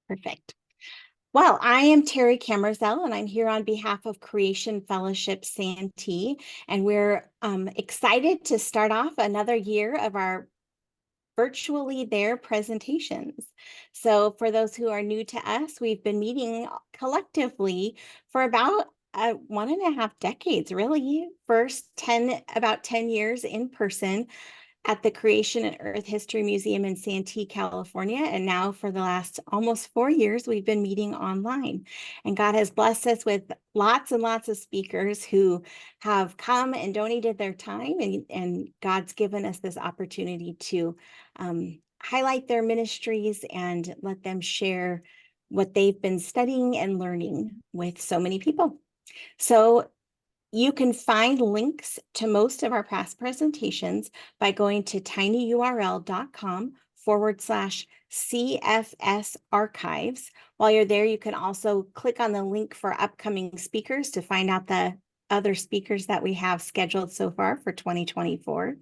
Perfect. Well, I am Terry Camerzell, and I'm here on behalf of Creation Fellowship Santee, and we're excited to start off another year of our virtually there presentations. So for those who are new to us, we've been meeting collectively for about 1.5 decades, really. About 10 years in person at the Creation and Earth History Museum in Santee, California. And now for the last almost 4 years, we've been meeting online. And God has blessed us with lots and lots of speakers who have come and donated their time. And God's given us this opportunity to highlight their ministries and let them share what they've been studying and learning with so many people. So you can find links to most of our past presentations by going to tinyurl.com/CFS archives. While you're there, you can also click on the link for upcoming speakers to find out the other speakers that we have scheduled so far for 2024.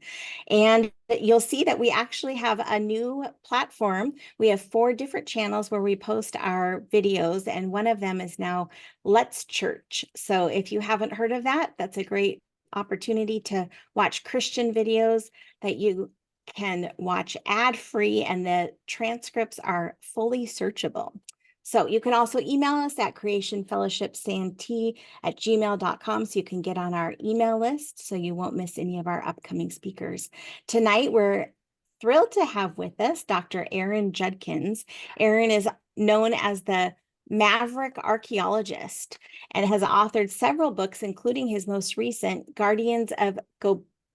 And you'll see that we actually have a new platform. We have 4 different channels where we post our videos, and one of them is now Let's Church. So if you haven't heard of that, that's a great opportunity to watch Christian videos that you can watch ad-free, and the transcripts are fully searchable. So you can also email us at creationfellowshipsantee@gmail.com so you can get on our email list so you won't miss any of our upcoming speakers. Tonight, we're thrilled to have with us Dr. Aaron Judkins. Aaron is known as the Maverick Archaeologist and has authored several books, including his most recent, Guardians of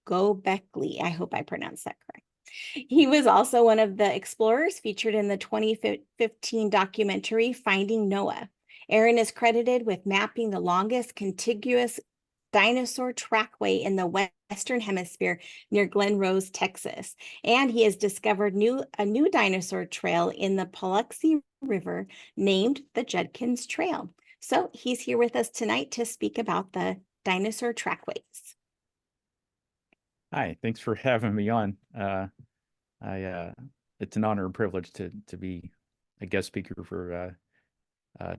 Gobekli. I hope I pronounced that correct. He was also one of the explorers featured in the 2015 documentary Finding Noah. Aaron is credited with mapping the longest contiguous dinosaur trackway in the Western Hemisphere near Glen Rose, Texas. And he has discovered a new dinosaur trail in the Paluxy River named the Judkins Trail. So he's here with us tonight to speak about the Dinosaur Trackways. Hi, thanks for having me on. It's an honor and privilege to be a guest speaker for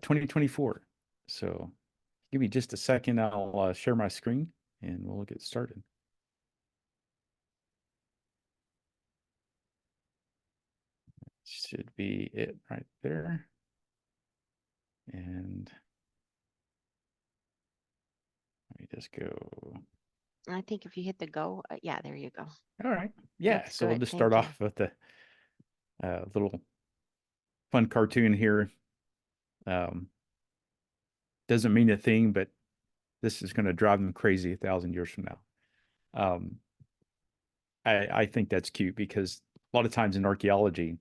2024. So give me just a second. I'll share my screen and we'll get started. Should be it right there. And let me just go. I think if you hit the go, yeah, there you go. All right. Yeah. That's so good. we'll just Thank start you. off with the little fun cartoon here. Doesn't mean a thing, but this is going to drive them crazy 1,000 years from now. I think that's cute because a lot of times in archaeology,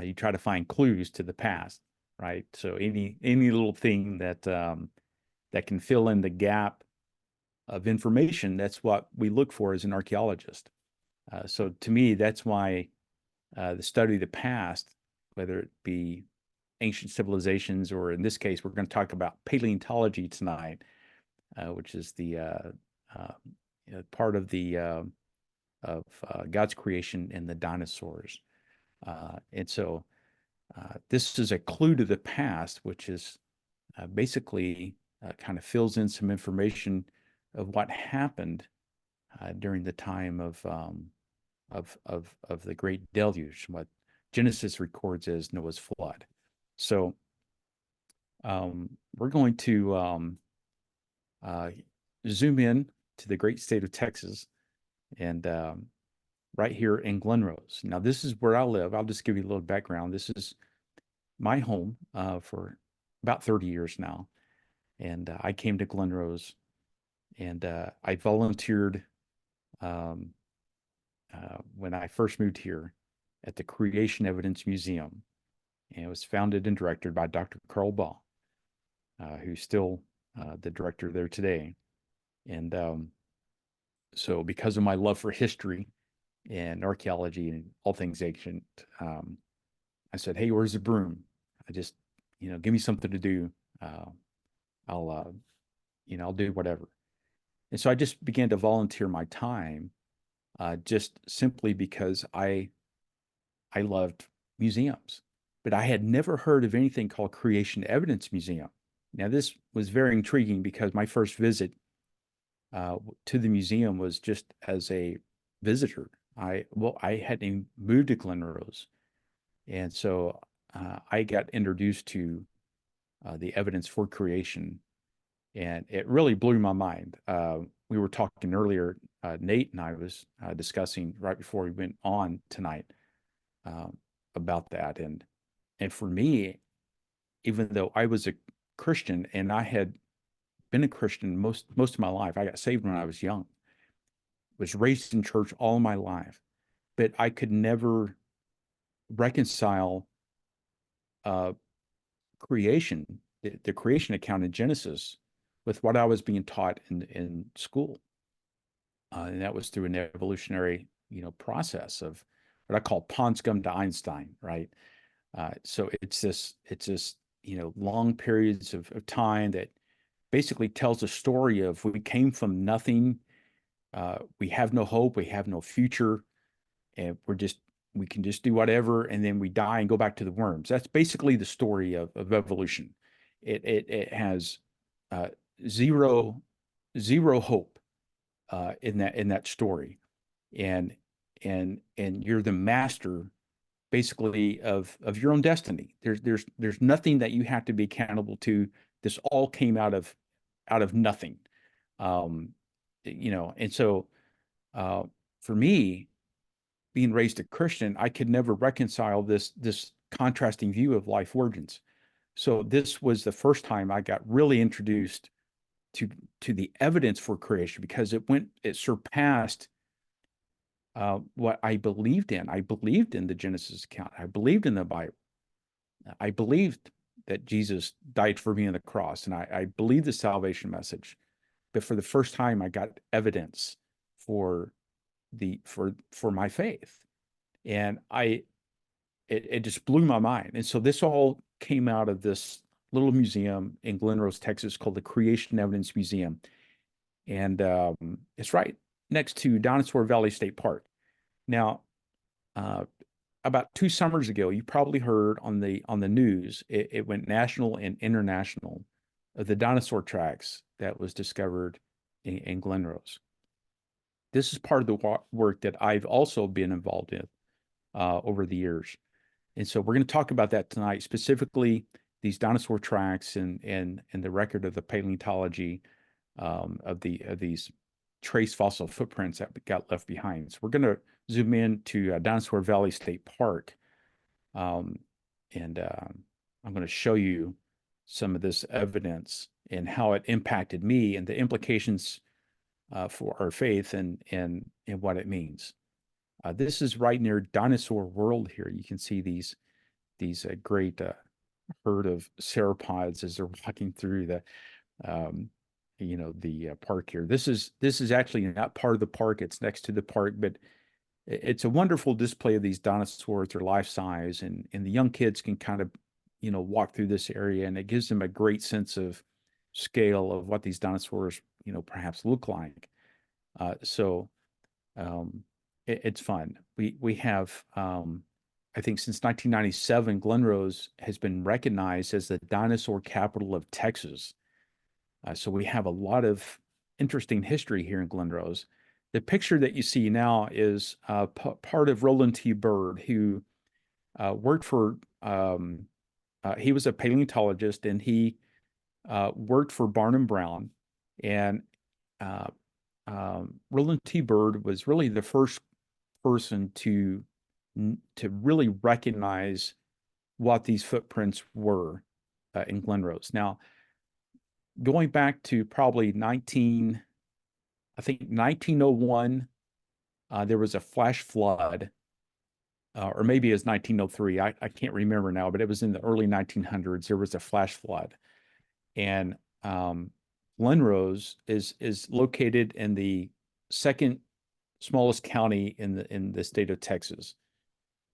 you try to find clues to the past, right? So any little thing that that can fill in the gap of information, that's what we look for as an archaeologist. So to me, that's why the study of the past, whether it be ancient civilizations, or in this case, we're going to talk about paleontology tonight, which is the part of the God's creation and the dinosaurs. And so this is a clue to the past, which is basically kind of fills in some information of what happened during the time of the great deluge, what Genesis records as Noah's flood. So we're going to zoom in to the great state of Texas, and right here in Glen Rose. Now, this is where I live. I'll just give you a little background. This is my home for about 30 years now. And I came to Glen Rose, and I volunteered when I first moved here at the Creation Evidence Museum. And it was founded and directed by Dr. Carl Baugh, who's still the director there today. And so because of my love for history and archaeology and all things ancient, I said, hey, where's the broom? I just, give me something to do. I'll do whatever. And so I just began to volunteer my time, just simply because I loved museums. but I had never heard of anything called Creation Evidence Museum. Now, this was very intriguing because my first visit to the museum was just as a visitor. I hadn't even moved to Glen Rose, and so I got introduced to the evidence for creation, and it really blew my mind. We were talking earlier, Nate and I was discussing right before we went on tonight about that, and for me, even though I was a Christian and I had been a Christian most of my life, I got saved when I was young, was raised in church all my life, but I could never reconcile uh, creation, the creation account in Genesis, with what I was being taught in school, and that was through an evolutionary, process of what I call pond scum to Einstein, right? So it's this long periods of time that basically tells a story of we came from nothing, we have no hope, we have no future, and we can just do whatever, and then we die and go back to the worms. That's basically the story of evolution. It has uh, zero hope in that story, and and you're the master basically of your own destiny. There's nothing that you have to be accountable to. This all came out of nothing, um, and so uh, for me, being raised a Christian, I could never reconcile this contrasting view of life origins. So this was the first time I got really introduced to the evidence for creation, because it surpassed what I believed in. I believed in the Genesis account. I believed in the Bible. I believed that Jesus died for me on the cross, and I believed the salvation message. But for the first time, I got evidence for for my faith, and it just blew my mind. And so this all came out of this little museum in Glen Rose, Texas, called the Creation Evidence Museum, and it's right next to Dinosaur Valley State Park. Now, uh, about 2 summers ago, you probably heard on the news, it went national and international, of the dinosaur tracks that was discovered in Glen Rose. This is part of the work that I've also been involved in over the years. And so we're going to talk about that tonight, specifically these dinosaur tracks and the record of the paleontology of these trace fossil footprints that got left behind. So we're going to zoom in to Dinosaur Valley State Park, um, and I'm going to show you some of this evidence and how it impacted me and the implications for our faith and what it means. This is right near Dinosaur World here. You can see these great herd of sauropods as they're walking through um, the park here. This is actually not part of the park. It's next to the park, but it's a wonderful display of these dinosaurs. They're life size, and the young kids can kind of walk through this area, and it gives them a great sense of scale of what these dinosaurs perhaps look like. So it's fun. We have I think since 1997, Glen Rose has been recognized as the dinosaur capital of Texas. So we have a lot of interesting history here in Glen Rose. The picture that you see now is part of Roland T. Byrd, who worked for, he was a paleontologist, and he worked for Barnum Brown. And uh, Roland T. Byrd was really the first person to really recognize what these footprints were in Glen Rose. Now, going back to probably 1901, there was a flash flood, or maybe it was 1903. I can't remember now, but it was in the early 1900s. There was a flash flood, and Glen Rose is located in the second smallest county in the state of Texas.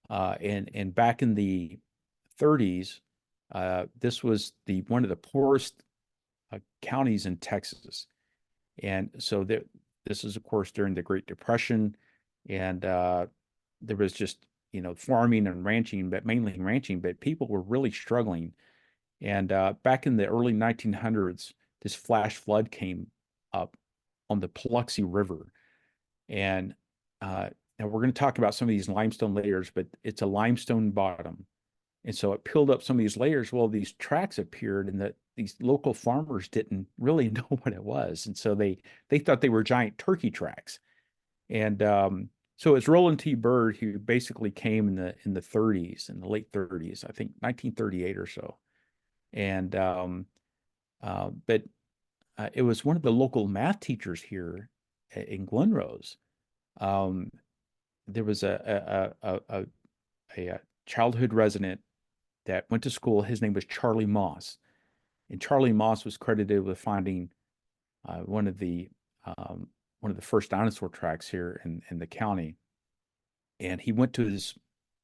And back in the 30s, this was one of the poorest counties in Texas. And so this is, of course, during the Great Depression, and there was just farming and ranching, but mainly ranching, but people were really struggling. And back in the early 1900s, this flash flood came up on the Paluxy River. And now we're going to talk about some of these limestone layers, but it's a limestone bottom. And so it peeled up some of these layers. Well, these tracks appeared, and these local farmers didn't really know what it was. And so they thought they were giant turkey tracks. And so it's Roland T. Byrd who basically came in the 30s, in the late 30s, I think 1938 or so. And but it was one of the local math teachers here in Glenrose. There was a childhood resident that went to school. His name was Charlie Moss, and Charlie Moss was credited with finding one of the first dinosaur tracks here in the county. And he went to his,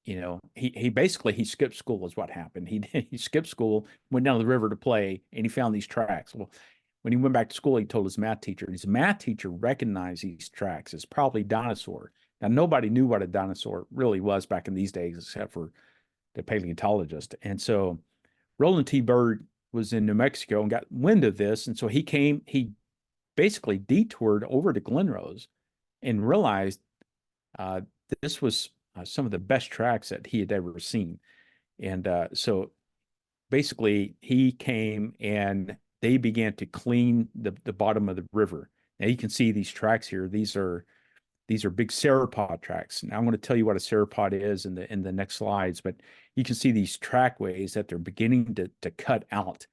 he basically he skipped school is what happened. He skipped school, went down the river to play, and he found these tracks. Well, when he went back to school, he told his math teacher, and his math teacher recognized these tracks as probably dinosaur. Now, nobody knew what a dinosaur really was back in these days, except for the paleontologist. And so Roland T. Byrd was in New Mexico and got wind of this. And so he basically detoured over to Glenrose and realized this was some of the best tracks that he had ever seen. And so basically he came and they began to clean the bottom of the river. Now you can see these tracks here. These are big sauropod tracks. Now I'm going to tell you what a sauropod is in the next slides, but you can see these trackways that they're beginning to cut out.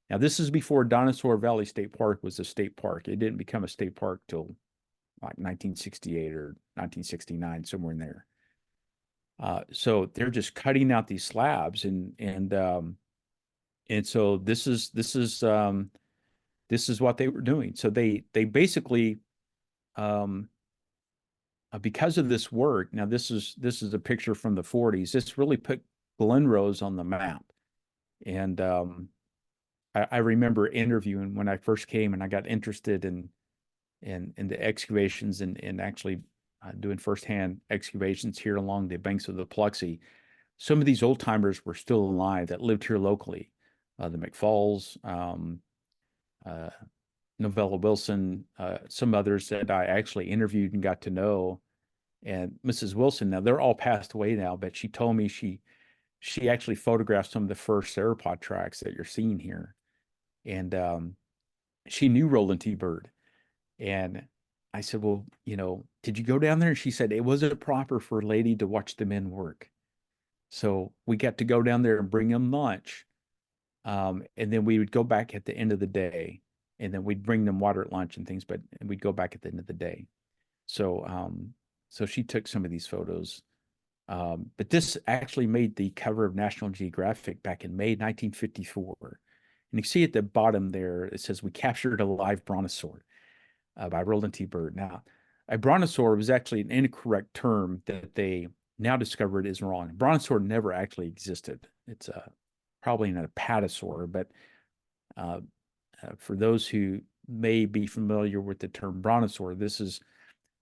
Now this is before Dinosaur Valley State Park was a state park. It didn't become a state park till like 1968 or 1969, somewhere in there. So they're just cutting out these slabs, and so this is what they were doing. So they basically because of this work. Now this is a picture from the 40s. This really put Glenrose on the map, and I remember interviewing when I first came, and I got interested in the excavations and actually doing firsthand excavations here along the banks of the Paluxy. Some of these old timers were still alive that lived here locally. The McFalls, Novella Wilson, some others that I actually interviewed and got to know. And Mrs. Wilson, now they're all passed away now, but she told me she actually photographed some of the first sauropod tracks that you're seeing here. And she knew Roland T. Byrd. And I said, well, did you go down there? And she said, it wasn't proper for a lady to watch the men work. So we got to go down there and bring them lunch. And then we would go back at the end of the day, and then we'd bring them water at lunch and things, but we'd go back at the end of the day. So, so she took some of these photos. But this actually made the cover of National Geographic back in May 1954. And you see at the bottom there, it says, "We captured a live brontosaur," by Roland T. Byrd. Now, a brontosaur was actually an incorrect term that they now discovered is wrong. A brontosaur never actually existed. It's probably an apatosaur, but for those who may be familiar with the term brontosaur, this is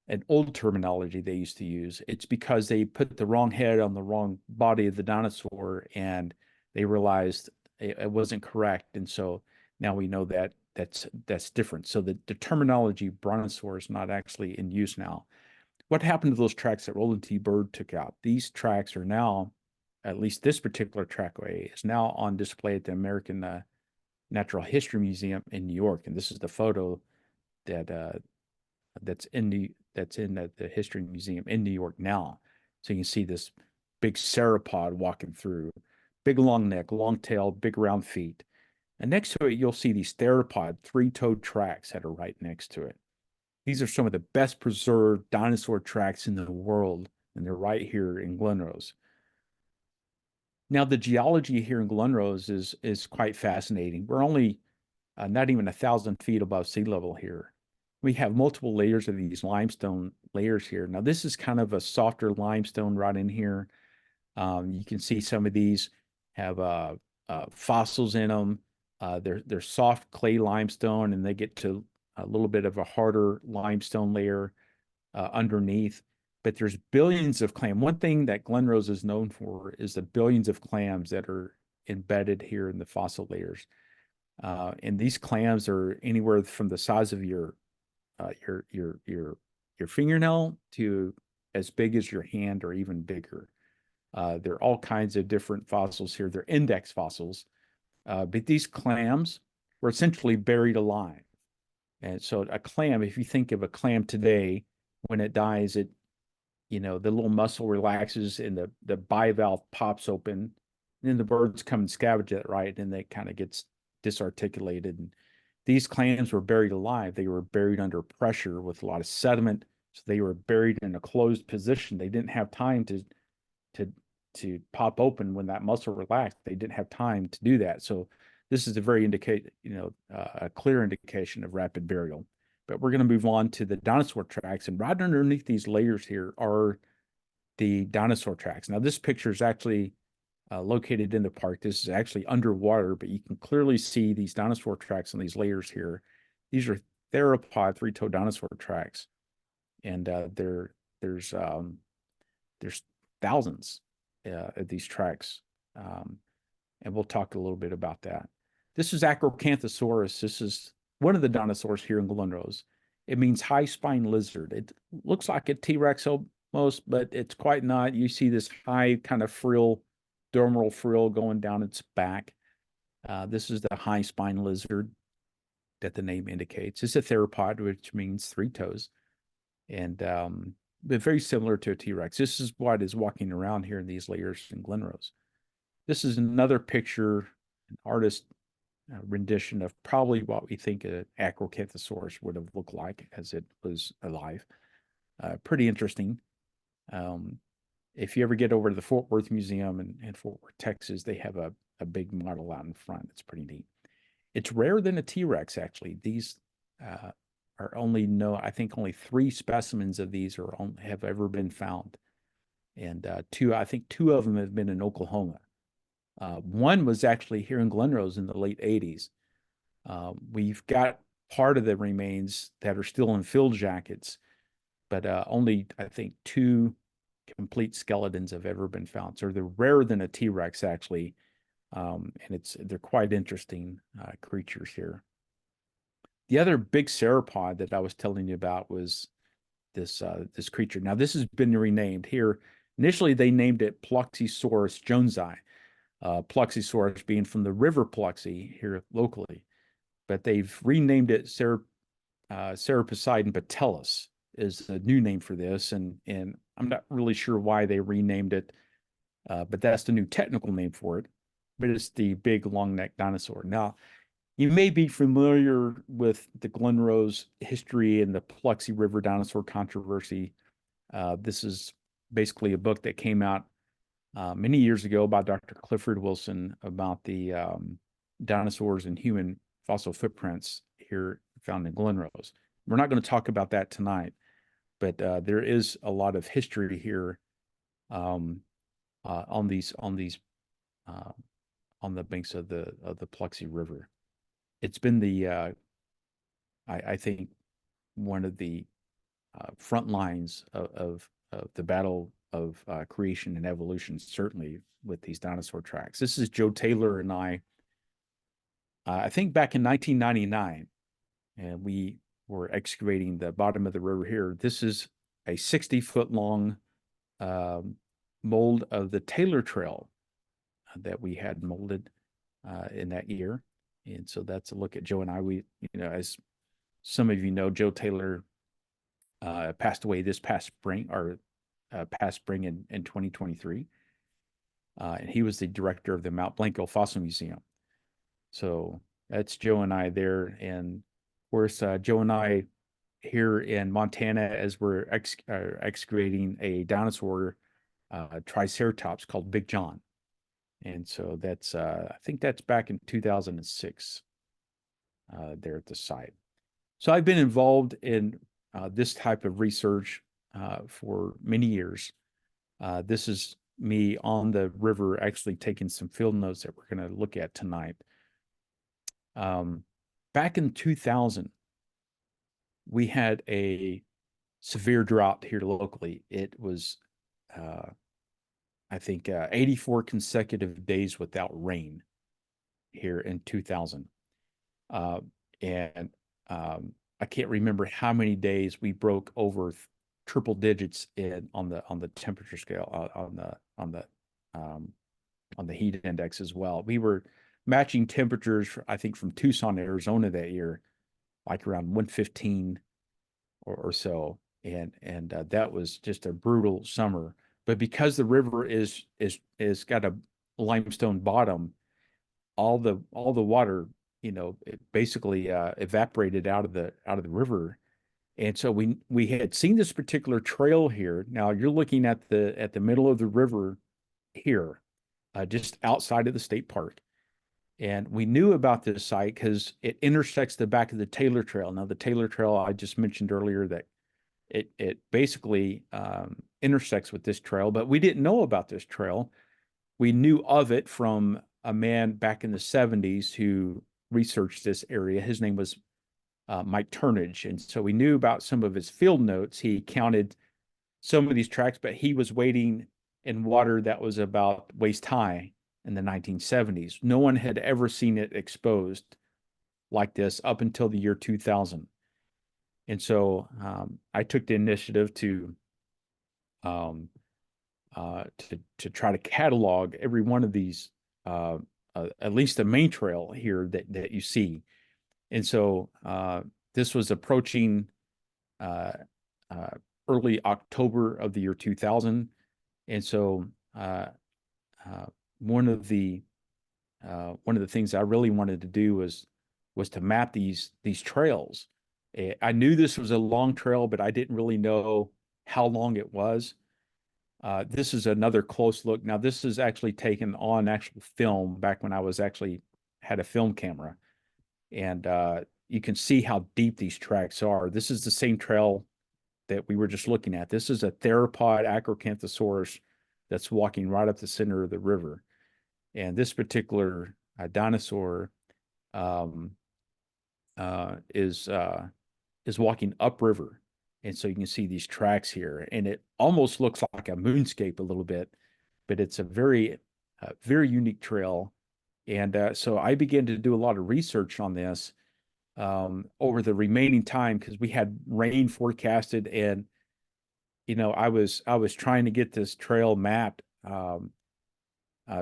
an old terminology they used to use. It's because they put the wrong head on the wrong body of the dinosaur, and they realized it wasn't correct. And so now we know that that's different. So the terminology brontosaur is not actually in use now. What happened to those tracks that Roland T. Byrd took out? These tracks are now, at least this particular trackway, is now on display at the American Natural History Museum in New York. And this is the photo that's in the History Museum in New York now. So you can see this big sauropod walking through, big long neck, long tail, big round feet. And next to it, you'll see these theropod three-toed tracks that are right next to it. These are some of the best preserved dinosaur tracks in the world, and they're right here in Glenrose. Now, the geology here in Glenrose is quite fascinating. We're only not even 1,000 feet above sea level here. We have multiple layers of these limestone layers here. Now, this is kind of a softer limestone right in here. You can see some of these have fossils in them. They're soft clay limestone, and they get to a little bit of a harder limestone layer underneath. but there's billions of clams. One thing that Glen Rose is known for is the billions of clams that are embedded here in the fossil layers. And these clams are anywhere from the size of your fingernail to as big as your hand or even bigger. There are all kinds of different fossils here. They're index fossils, but these clams were essentially buried alive. And so a clam, if you think of a clam today, when it dies, the little muscle relaxes and the bivalve pops open, and then the birds come and scavenge it, right? And it kind of gets disarticulated. And these clams were buried alive. They were buried under pressure with a lot of sediment. So they were buried in a closed position. They didn't have time to pop open when that muscle relaxed. They didn't have time to do that. So this is a very a clear indication of rapid burial. But we're going to move on to the dinosaur tracks. And right underneath these layers here are the dinosaur tracks. Now, this picture is actually located in the park. This is actually underwater, but you can clearly see these dinosaur tracks on these layers here. These are theropod three-toed dinosaur tracks. And there's thousands of these tracks. And we'll talk a little bit about that. This is Acrocanthosaurus. This is one of the dinosaurs here in Glen Rose. It means high spine lizard. It looks like a T-Rex almost, but it's quite not. You see this high kind of frill, dermal frill going down its back. This is the high spine lizard that the name indicates. It's a theropod, which means three toes. And but very similar to a T-Rex. This is what is walking around here in these layers in Glen Rose. This is another picture, an artist rendition of probably what we think an Acrocanthosaurus would have looked like as it was alive. Pretty interesting. If you ever get over to the Fort Worth Museum in Fort Worth, Texas, they have a big model out in front. It's pretty neat. It's rarer than a T-Rex, actually. These are I think only 3 specimens of these have ever been found. And I think 2 of them have been in Oklahoma. One was actually here in Glen Rose in the late 80s. We've got part of the remains that are still in field jackets, but only, I think, 2 complete skeletons have ever been found. So they're rarer than a T-Rex, actually. And they're quite interesting creatures here. The other big sauropod that I was telling you about was this creature. Now, this has been renamed here. Initially, they named it Ploxysaurus jonesi. Ploxysaurus being from the river Ploxy here locally, but they've renamed it Ceroposeidon patellus is the new name for this, and I'm not really sure why they renamed it, but that's the new technical name for it. But it's the big long-necked dinosaur. Now, you may be familiar with the Glen Rose history and the Ploxy River dinosaur controversy. This is basically a book that came out many years ago by Dr. Clifford Wilson about the dinosaurs and human fossil footprints here found in Glen Rose. We're not going to talk about that tonight, but there is a lot of history here on the banks of the Ploxy River. It's been I think one of the front lines of the battle of creation and evolution, certainly with these dinosaur tracks. This is Joe Taylor and I think back in 1999, and we were excavating the bottom of the river here. This is a 60-foot long mold of the Taylor Trail that we had molded in that year. And so that's a look at Joe and I. As some of you know, Joe Taylor passed away this past spring, in 2023. And he was the director of the Mount Blanco Fossil Museum. So that's Joe and I there. And of course, Joe and I here in Montana, as we're excavating a dinosaur triceratops called Big John. And so that's, I think that's back in 2006 there at the site. So I've been involved in this type of research for many years. This is me on the river actually taking some field notes that we're going to look at tonight. Back in 2000, we had a severe drought here locally. It was, I think, 84 consecutive days without rain here in 2000. And I can't remember how many days we broke over triple digits on the temperature scale, on the heat index as well. We were matching temperatures, I think, from Tucson, Arizona that year, like around 115 or so, and that was just a brutal summer. But because the river is got a limestone bottom, all the water, it basically evaporated out of the river. And so we had seen this particular trail here. Now you're looking at the middle of the river here, just outside of the state park. And we knew about this site because it intersects the back of the Taylor Trail. Now, the Taylor Trail, I just mentioned earlier that it basically intersects with this trail, but we didn't know about this trail. We knew of it from a man back in the 70s who researched this area. His name was Mike Turnage. And so we knew about some of his field notes. He counted some of these tracks, but he was wading in water that was about waist high in the 1970s. No one had ever seen it exposed like this up until the year 2000. And so I took the initiative to try to catalog every one of these, at least the main trail here that you see. And so this was approaching early October of the year 2000. And so one of the things I really wanted to do was to map these trails. I knew this was a long trail, but I didn't really know how long it was. This is another close look. Now, this is actually taken on actual film back when I was actually had a film camera. And you can see how deep these tracks are. This is the same trail that we were just looking at. This is a theropod Acrocanthosaurus that's walking right up the center of the river. And this particular dinosaur is walking upriver. And so you can see these tracks here, and it almost looks like a moonscape a little bit, but it's a very unique trail. And so I began to do a lot of research on this over the remaining time because we had rain forecasted, and I was trying to get this trail mapped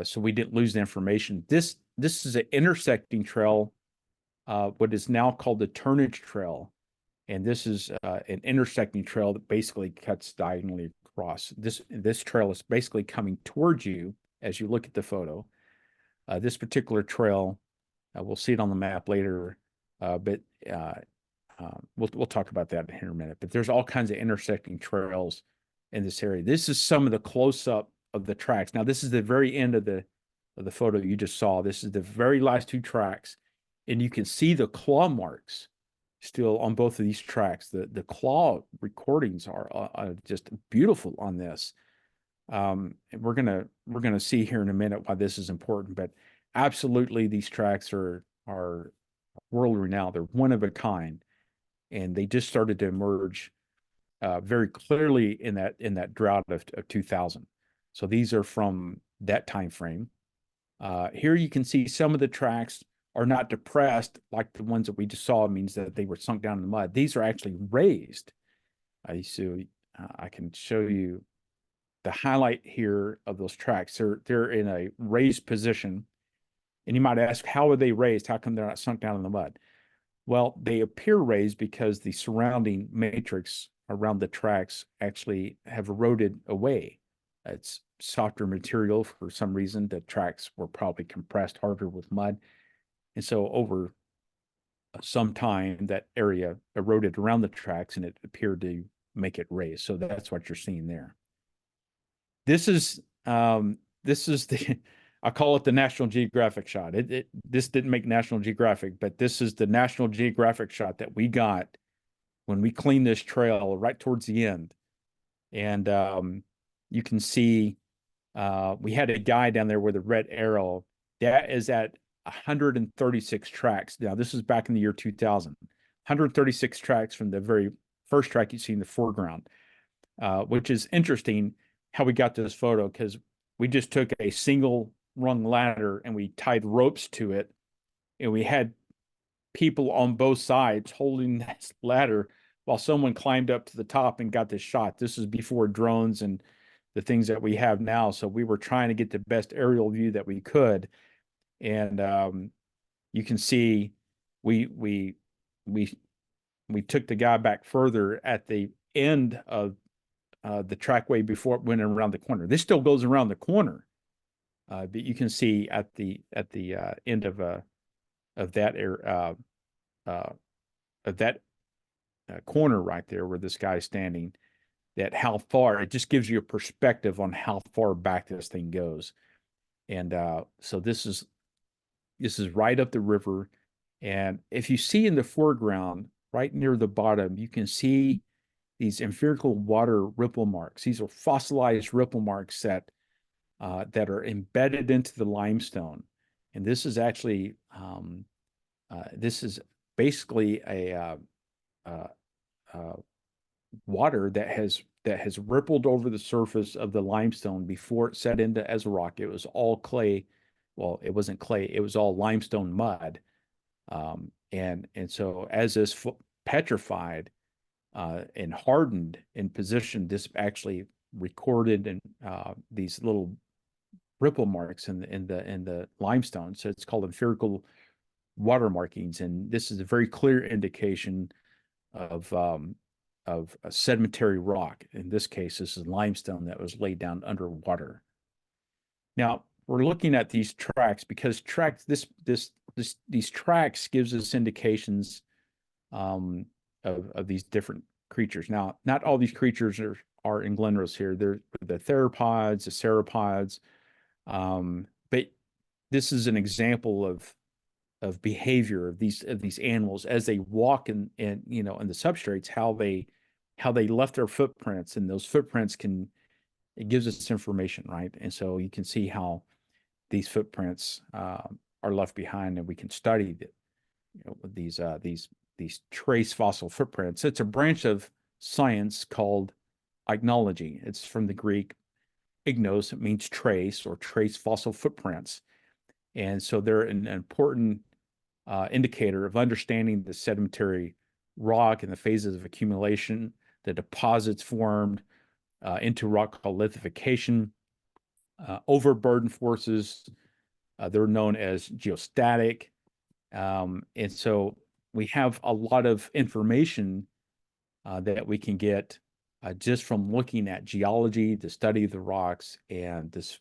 so we didn't lose the information. This is an intersecting trail, what is now called the Turnage Trail. And this is an intersecting trail that basically cuts diagonally across. This trail is basically coming towards you as you look at the photo. This particular trail, we'll see it on the map later, but we'll talk about that here in a minute. But there's all kinds of intersecting trails in this area. This is some of the close-up of the tracks. Now, this is the very end of the photo you just saw. This is the very last two tracks, and you can see the claw marks still on both of these tracks. The claw recordings are just beautiful on this. And we're gonna see here in a minute why this is important, but absolutely these tracks are world renowned. They're one of a kind, and they just started to emerge very clearly in that drought of 2000. So these are from that time frame. Here you can see some of the tracks are not depressed like the ones that we just saw. It means that they were sunk down in the mud. These are actually raised. So I can show you the highlight here of those tracks. They're in a raised position. And you might ask, how are they raised? How come they're not sunk down in the mud? Well, they appear raised because the surrounding matrix around the tracks actually have eroded away. It's softer material for some reason. The tracks were probably compressed harder with mud. And so over some time, that area eroded around the tracks and it appeared to make it raised. So that's what you're seeing there. This is the, I call it the National Geographic shot. This didn't make National Geographic, but this is the National Geographic shot that we got when we cleaned this trail right towards the end. And you can see we had a guy down there with a red arrow. That is at 136 tracks. Now, this is back in the year 2000. 136 tracks from the very first track you see in the foreground, which is interesting how we got this photo, because we just took a single rung ladder and we tied ropes to it, and we had people on both sides holding this ladder while someone climbed up to the top and got this shot. This is before drones and the things that we have now. So we were trying to get the best aerial view that we could. And you can see we took the guy back further at the end of the trackway before it went around the corner. This still goes around the corner, but you can see at the end of that corner right there where this guy's standing, that how far, it just gives you a perspective on how far back this thing goes. And so this is right up the river. And if you see in the foreground, right near the bottom, you can see these empirical water ripple marks. These are fossilized ripple marks that are embedded into the limestone. And this is actually this is basically a water that has rippled over the surface of the limestone before it set into as a rock. It was all clay. Well, it wasn't clay. It was all limestone mud. And so as this petrified and hardened in position, this actually recorded in these little ripple marks in the limestone. So it's called empirical water markings, and this is a very clear indication of a sedimentary rock. In this case, this is limestone that was laid down underwater. Now we're looking at these tracks because these tracks gives us indications of these different creatures. Now, not all these creatures are in Glen Rose here. They're the theropods, the sauropods, but this is an example of behavior of these animals as they walk in the substrates, how they left their footprints, and those footprints it gives us information, right? And so you can see how these footprints are left behind, and we can study these trace fossil footprints. It's a branch of science called ichnology. It's from the Greek ignos, it means trace or trace fossil footprints. And so they're an important indicator of understanding the sedimentary rock and the phases of accumulation, the deposits formed into rock called lithification, overburden forces. They're known as geostatic. And so we have a lot of information that we can get just from looking at geology, the study of the rocks, and this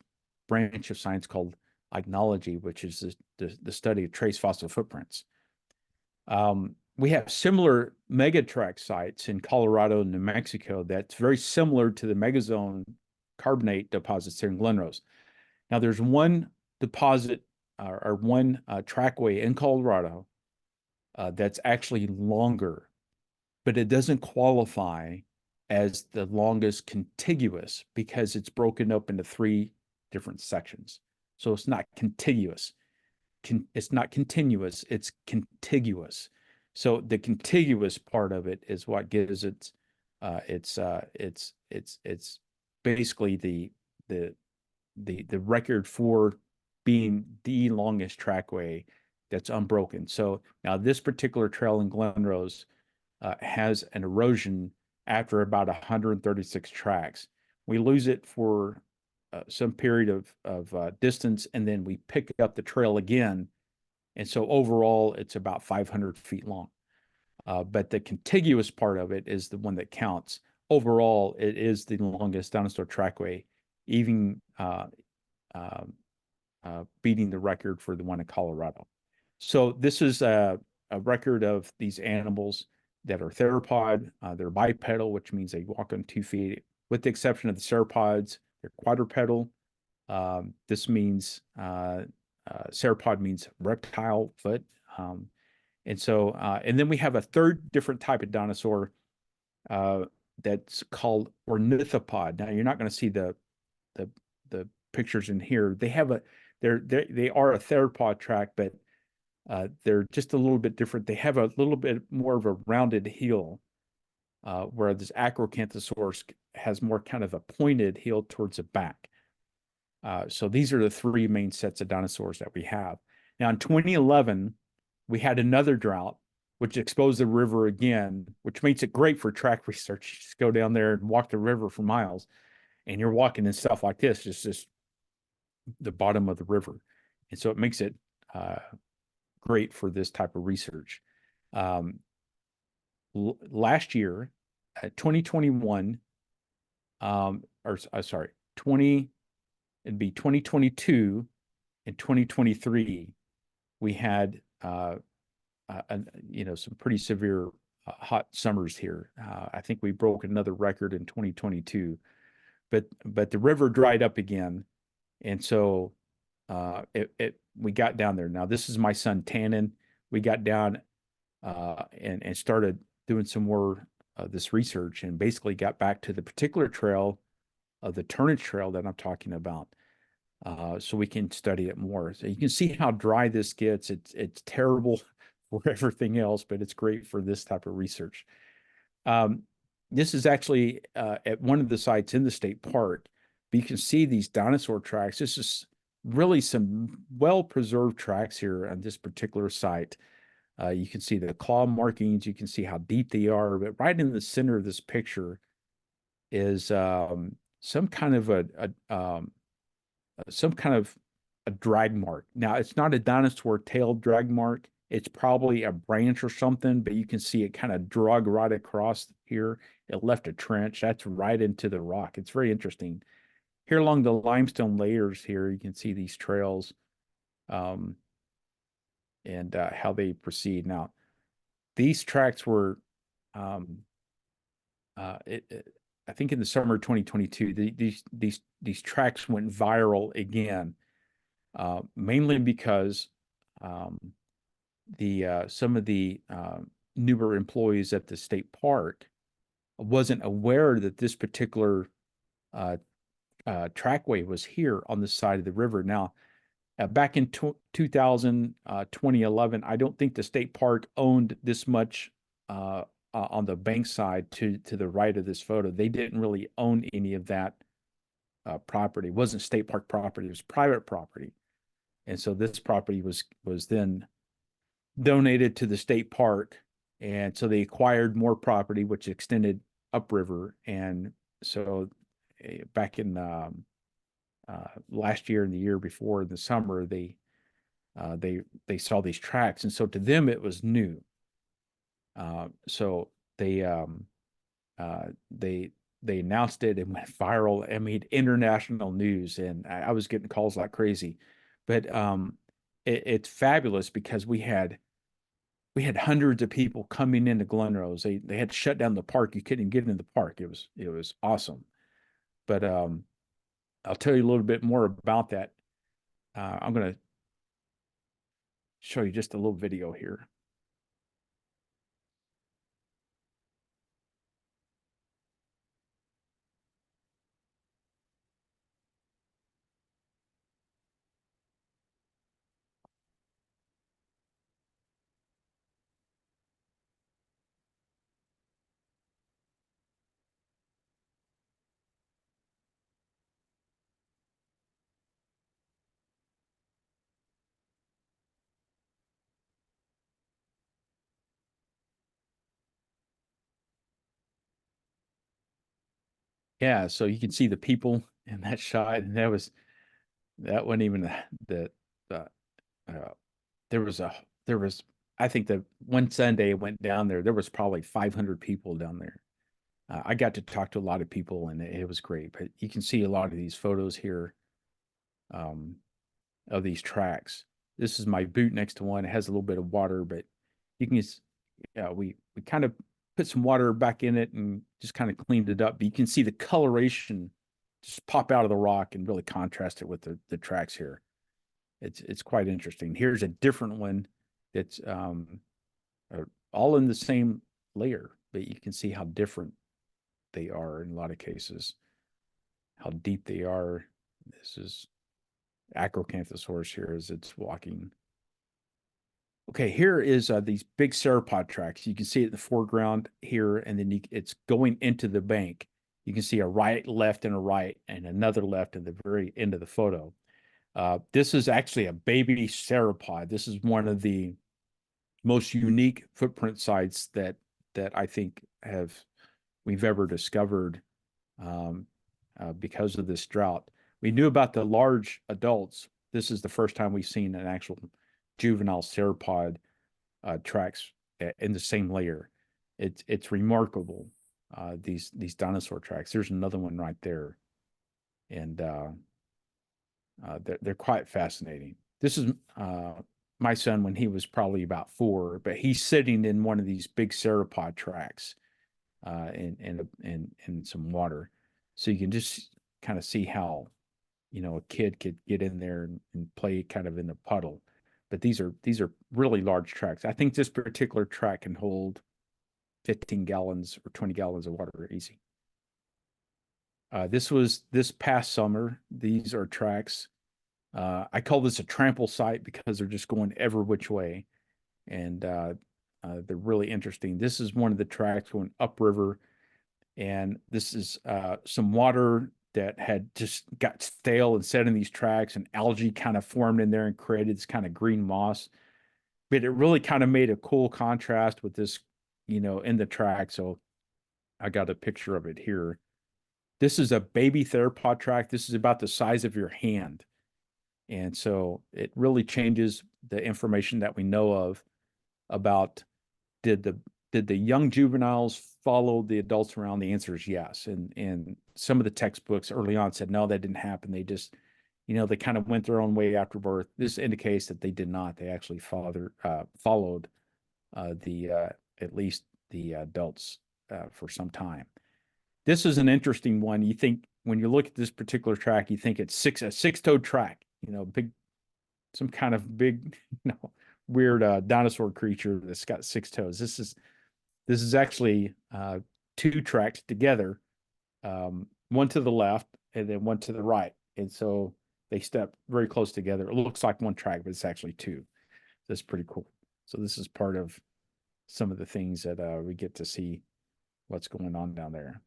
branch of science called ichnology, which is the study of trace fossil footprints. We have similar megatrack sites in Colorado and New Mexico that's very similar to the megazone carbonate deposits here in Glen Rose. Now, there's one deposit or one trackway in Colorado that's actually longer, but it doesn't qualify as the longest contiguous because it's broken up into 3 different sections. So it's not contiguous. It's not continuous, it's contiguous. So the contiguous part of it is what gives it it's basically the record for being the longest trackway that's unbroken. So now this particular trail in Glen Rose has an erosion after about 136 tracks. We lose it for some period of distance, and then we pick up the trail again. And so overall, it's about 500 feet long. But the contiguous part of it is the one that counts. Overall, it is the longest Dinosaur Trackway, even beating the record for the one in Colorado. So this is a record of these animals that are theropod. They're bipedal, which means they walk on 2 feet. With the exception of the sauropods, they're quadrupedal. This means sauropod means reptile foot. And so, and then we have a third different type of dinosaur that's called ornithopod. Now, you're not going to see the pictures in here. They are a theropod track, but they're just a little bit different. They have a little bit more of a rounded heel. where this Acrocanthosaurus has more kind of a pointed heel towards the back. So these are the three main sets of dinosaurs that we have. Now in 2011, we had another drought, which exposed the river again, which makes it great for track research. You just go down there and walk the river for miles, and you're walking in stuff like this, just the bottom of the river. And so it makes it great for this type of research. Last year, 2021, sorry, it'd be 2022 and 2023, we had some pretty severe hot summers here. I think we broke another record in 2022, but the river dried up again, and so we got down there. Now this is my son Tannen. We got down and started doing some more of this research, and basically got back to the particular trail of the Turnage Trail that I'm talking about. So we can study it more. So you can see how dry this gets. It's terrible for everything else, but it's great for this type of research. This is actually at one of the sites in the state park, but you can see these dinosaur tracks. This is really some well-preserved tracks here on this particular site. You can see the claw markings. You can see how deep they are, but right in the center of this picture is some kind of a drag mark. Now, it's not a dinosaur tail drag mark. It's probably a branch or something, but you can see it kind of drug right across here. It left a trench. That's right into the rock. It's very interesting. Here along the limestone layers here, you can see these trails and how they proceed. Now, these tracks were, I think in the summer of 2022, these tracks went viral again, mainly because some of the newer employees at the state park wasn't aware that this particular trackway was here on the side of the river. Now, back in 2011, I don't think the state park owned this much on the bank side to the right of this photo. They didn't really own any of that property. It wasn't state park property. It was private property. And so this property was then donated to the state park. And so they acquired more property, which extended upriver. And so back in last year and the year before in the summer, they saw these tracks. And so to them, it was new. So they announced it and went viral. I mean, international news, and I was getting calls like crazy. But it's fabulous because we had hundreds of people coming into Glen Rose. They had to shut down the park. You couldn't get into the park. It was awesome. But I'll tell you a little bit more about that. I'm going to show you just a little video here. Yeah, so you can see the people in that shot, and that wasn't even the uh, there was I think that one Sunday I went down there was probably 500 people down there. I got to talk to a lot of people, and it was great. But you can see a lot of these photos here of these tracks. This is my boot next to one. It has a little bit of water, but you can just, we kind of put some water back in it and just kind of cleaned it up. But you can see the coloration just pop out of the rock and really contrast it with the tracks here. It's quite interesting. Here's a different one that's all in the same layer, but you can see how different they are in a lot of cases, how deep they are. This is Acrocanthosaurus here as it's walking. Okay, here is these big sauropod tracks. You can see it in the foreground here, and then it's going into the bank. You can see a right, left, and a right, and another left at the very end of the photo. This is actually a baby sauropod. This is one of the most unique footprint sites that I think we've ever discovered because of this drought. We knew about the large adults. This is the first time we've seen an actual juvenile sauropod tracks in the same layer. It's remarkable. These dinosaur tracks. There's another one right there, and they're quite fascinating. This is my son when he was probably about 4, but he's sitting in one of these big sauropod tracks in some water, so you can just kind of see how a kid could get in there and play kind of in the puddle. But these are really large tracks. I think this particular track can hold 15 gallons or 20 gallons of water easy. This was this past summer. These are tracks. I call this a trample site because they're just going every which way, and they're really interesting. This is one of the tracks going upriver, and this is some water that had just got stale and set in these tracks, and algae kind of formed in there and created this kind of green moss. But it really kind of made a cool contrast with this, in the track. So I got a picture of it here. This is a baby theropod track. This is about the size of your hand. And so it really changes the information that we know of about did the young juveniles follow the adults around? The answer is yes. And some of the textbooks early on said no, that didn't happen. They just, they kind of went their own way after birth. This indicates that they did not. They actually followed at least the adults for some time. This is an interesting one. You think when you look at this particular track, you think it's a six-toed track. Some kind of big, weird dinosaur creature that's got 6 toes. This is actually 2 tracks together, one to the left and then one to the right, and so they step very close together. It looks like one track, but it's actually 2. That's pretty cool. So this is part of some of the things that we get to see what's going on down there.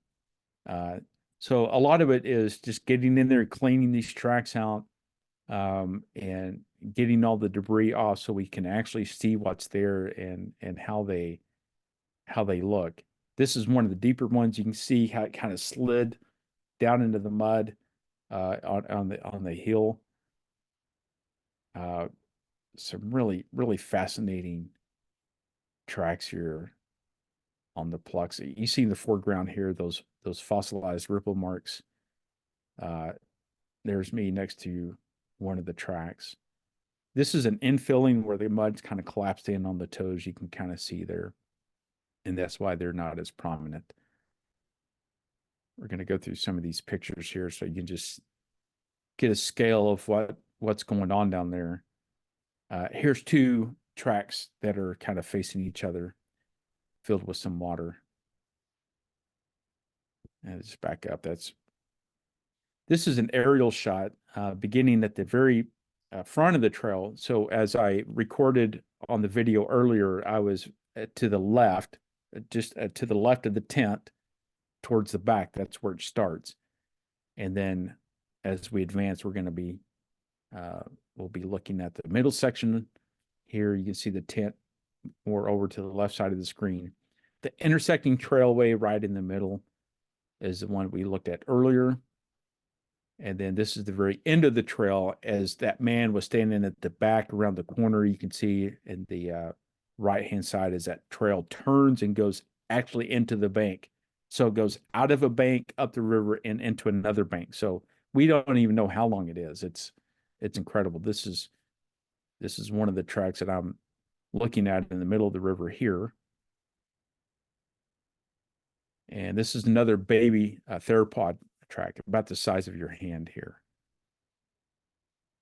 So a lot of it is just getting in there, cleaning these tracks out, and getting all the debris off so we can actually see what's there and how they look. This is one of the deeper ones. You can see how it kind of slid down into the mud on the hill. Some really fascinating tracks here on the Plux. You see in the foreground here those fossilized ripple marks. There's me next to one of the tracks. This is an infilling where the mud's kind of collapsed in on the toes. You can kind of see there, and that's why they're not as prominent. We're going to go through some of these pictures here so you can just get a scale of what's going on down there. Here's 2 tracks that are kind of facing each other, filled with some water. And just back up. This is an aerial shot beginning at the very front of the trail. So as I recorded on the video earlier, I was to the left, just to the left of the tent towards the back. That's where it starts. And then as we advance, we'll be looking at the middle section here. You can see the tent more over to the left side of the screen. The intersecting trailway right in the middle is the one we looked at earlier. And then this is the very end of the trail as that man was standing at the back around the corner. You can see in the right-hand side as that trail turns and goes actually into the bank. So it goes out of a bank, up the river, and into another bank. So we don't even know how long it is. It's incredible. This is one of the tracks that I'm looking at in the middle of the river here. And this is another baby theropod track, about the size of your hand here.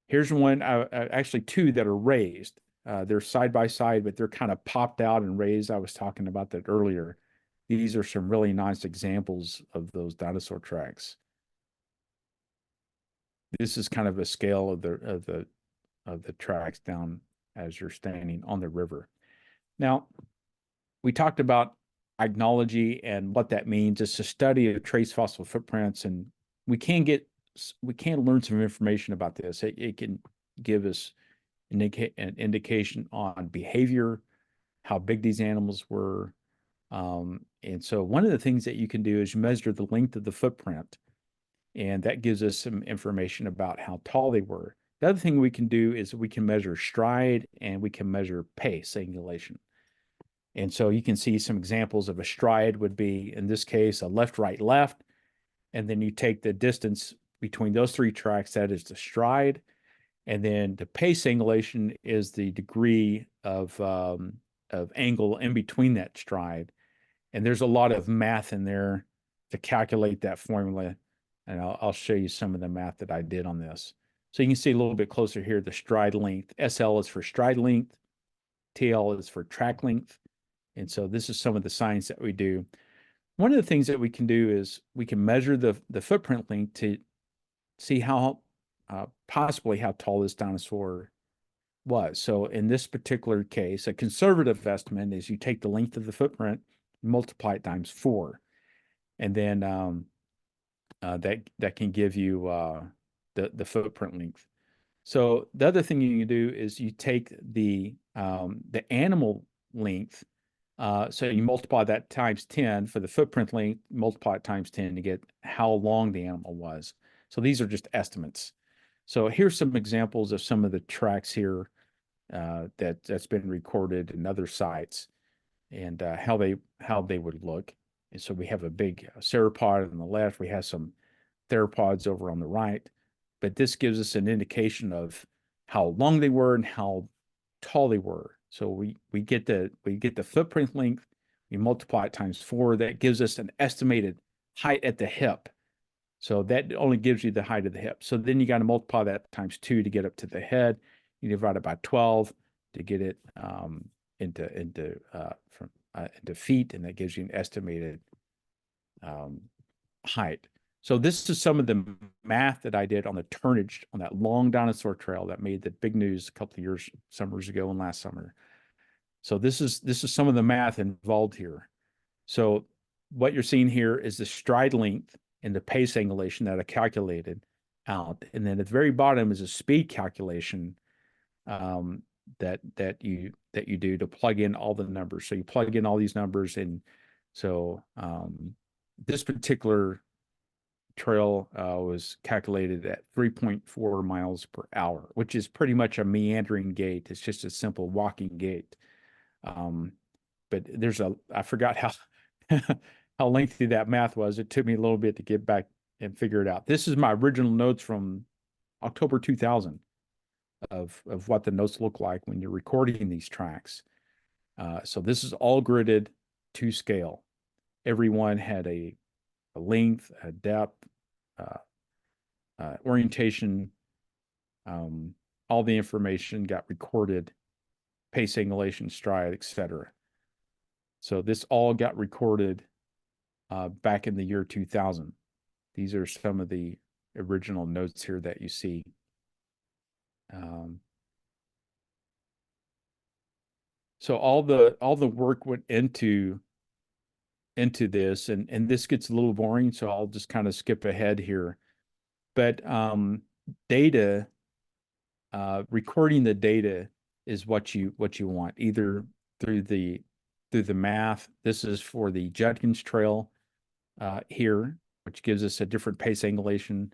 Here's one, actually 2 that are raised. They're side by side, but they're kind of popped out and raised. I was talking about that earlier. These are some really nice examples of those dinosaur tracks. This is kind of a scale of the tracks down as you're standing on the river. Now, we talked about agnology, and what that means. It's a study of trace fossil footprints, and we can learn some information about this. It can give us an indication on behavior, how big these animals were. And so one of the things that you can do is measure the length of the footprint, and that gives us some information about how tall they were. The other thing we can do is we can measure stride, and we can measure pace angulation. And so you can see some examples of a stride would be, in this case, a left, right, left. And then you take the distance between those three tracks, that is the stride. And then the pace angulation is the degree of angle in between that stride. And there's a lot of math in there to calculate that formula. And I'll show you some of the math that I did on this. So you can see a little bit closer here, the stride length. SL is for stride length. TL is for track length. And so this is some of the science that we do. One of the things that we can do is we can measure the footprint length to see how possibly how tall this dinosaur was. So in this particular case, a conservative estimate is you take the length of the footprint, multiply it times 4, and then that can give you the footprint length. So the other thing you can do is you take the animal length. So you multiply that times 10 for the footprint length, multiply it times 10 to get how long the animal was. So these are just estimates. So here's some examples of some of the tracks here that's been recorded in other sites, and how they would look. And so we have a big sauropod on the left. We have some theropods over on the right, but this gives us an indication of how long they were and how tall they were. So we get the footprint length, we multiply it times 4. That gives us an estimated height at the hip. So that only gives you the height of the hip. So then you got to multiply that times 2 to get up to the head. You divide it by 12 to get it into feet, and that gives you an estimated height. So this is some of the math that I did on the turnage on that long dinosaur trail that made the big news a couple of years, summers ago and last summer. So this is some of the math involved here. So what you're seeing here is the stride length and the pace angulation that I calculated out, and then at the very bottom is a speed calculation that you do to plug in all the numbers. So you plug in all these numbers, and so this particular trail was calculated at 3.4 miles per hour, which is pretty much a meandering gait. It's just a simple walking gait. But I forgot how how lengthy that math was. It took me a little bit to get back and figure it out. This is my original notes from October 2000 of what the notes look like when you're recording these tracks. So this is all gridded to scale. Everyone had a length, a depth, orientation, all the information got recorded, pace angulation, stride, etc. So this all got recorded back in the year 2000. These are some of the original notes here that you see. So all the work went into this, and this gets a little boring, so I'll just kind of skip ahead here. But data, recording the data is what you want, either through the math. This is for the Judkins Trail here, which gives us a different pace angulation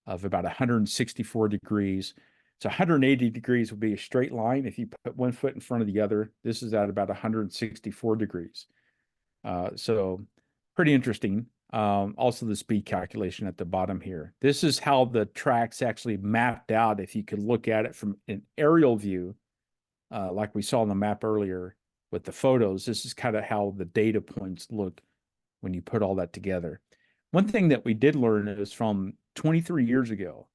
of about 164 degrees. So 180 degrees would be a straight line if you put one foot in front of the other. This is at about 164 degrees. So pretty interesting. Also the speed calculation at the bottom here. This is how the tracks actually mapped out. If you could look at it from an aerial view, like we saw on the map earlier with the photos, this is kind of how the data points look when you put all that together. One thing that we did learn is from 23 years ago,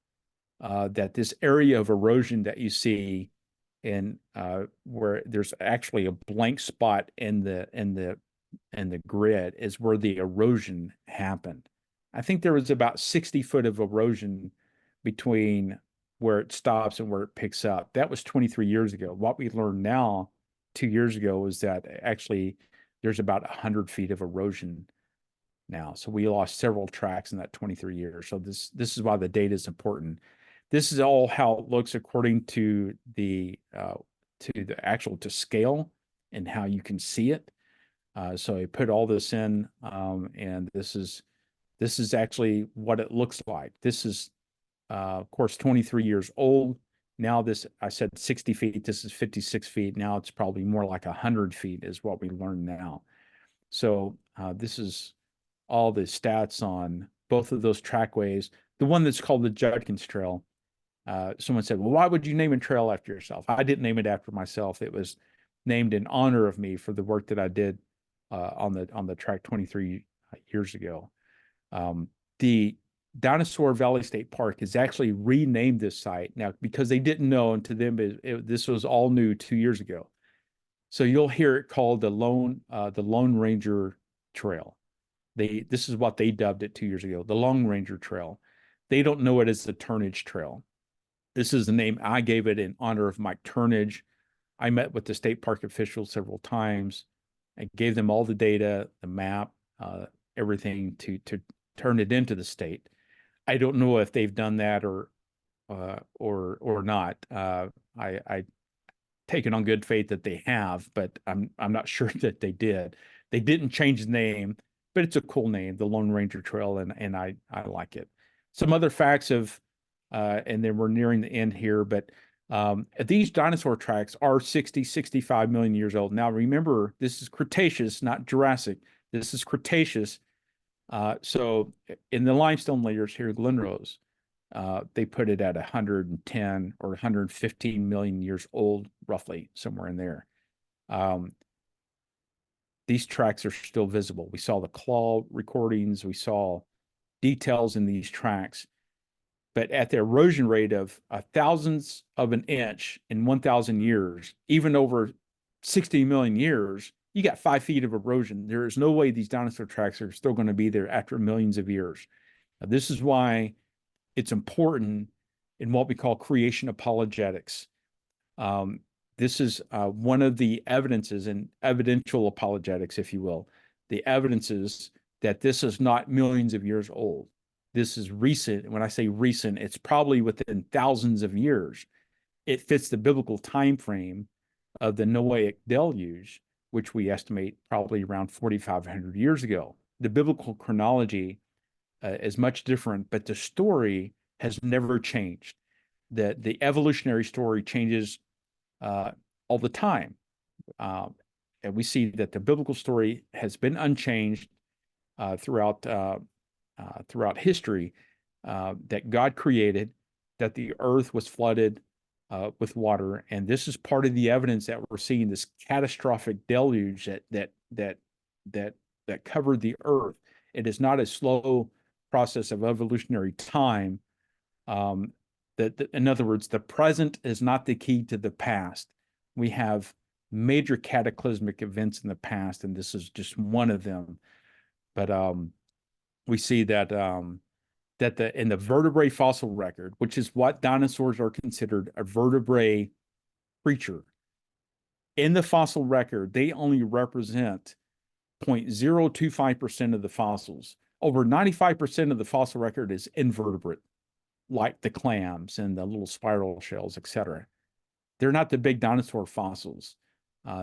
that this area of erosion that you see in where there's actually a blank spot in the grid is where the erosion happened. I think there was about 60 foot of erosion between where it stops and where it picks up. That was 23 years ago. What we learned now 2 years ago is that actually there's about 100 feet of erosion now. So we lost several tracks in that 23 years. So this is why the data is important. This is all how it looks according to the actual to scale and how you can see it. So I put all this in, and this is actually what it looks like. This is, of course, 23 years old. Now this, I said 60 feet, this is 56 feet. Now it's probably more like 100 feet is what we learn now. So this is all the stats on both of those trackways. The one that's called the Judkins Trail. Someone said, well, why would you name a trail after yourself? I didn't name it after myself. It was named in honor of me for the work that I did on the track 23 years ago. The Dinosaur Valley State Park has actually renamed this site now because they didn't know, and to them, this was all new 2 years ago. So you'll hear it called the Lone Ranger Trail. This is what they dubbed it 2 years ago, the Lone Ranger Trail. They don't know it as the Turnage Trail. This is the name I gave it in honor of Mike Turnage. I met with the state park officials several times. I gave them all the data, the map, everything to turn it into the state. I don't know if they've done that or not. I take it on good faith that they have, but I'm not sure that they did. They didn't change the name, but it's a cool name, the Lone Ranger Trail, and I like it. Some other facts of, and then we're nearing the end here, but these dinosaur tracks are 65 million years old. Now, remember, this is Cretaceous, not Jurassic. This is Cretaceous. So in the limestone layers here, Glen Rose, they put it at 110 or 115 million years old, roughly, somewhere in there. These tracks are still visible. We saw the claw recordings. We saw details in these tracks. But at the erosion rate of thousandths of an inch in 1,000 years, even over 60 million years, you got 5 feet of erosion. There is no way these dinosaur tracks are still going to be there after millions of years. Now, this is why it's important in what we call creation apologetics. This is one of the evidences in evidential apologetics, if you will, the evidences that this is not millions of years old. This is recent. When I say recent, it's probably within thousands of years. It fits the biblical time frame of the Noahic deluge, which we estimate probably around 4,500 years ago. The biblical chronology is much different, but the story has never changed. The evolutionary story changes all the time. And we see that the biblical story has been unchanged throughout history, that God created, that the earth was flooded with water, and this is part of the evidence that we're seeing this catastrophic deluge that covered the earth. It is not a slow process of evolutionary time. In other words, the present is not the key to the past. We have major cataclysmic events in the past, and this is just one of them. But we see that in the vertebrate fossil record, which is what dinosaurs are considered a vertebrate creature, in the fossil record, they only represent 0.025% of the fossils. Over 95% of the fossil record is invertebrate, like the clams and the little spiral shells, etc. They're not the big dinosaur fossils.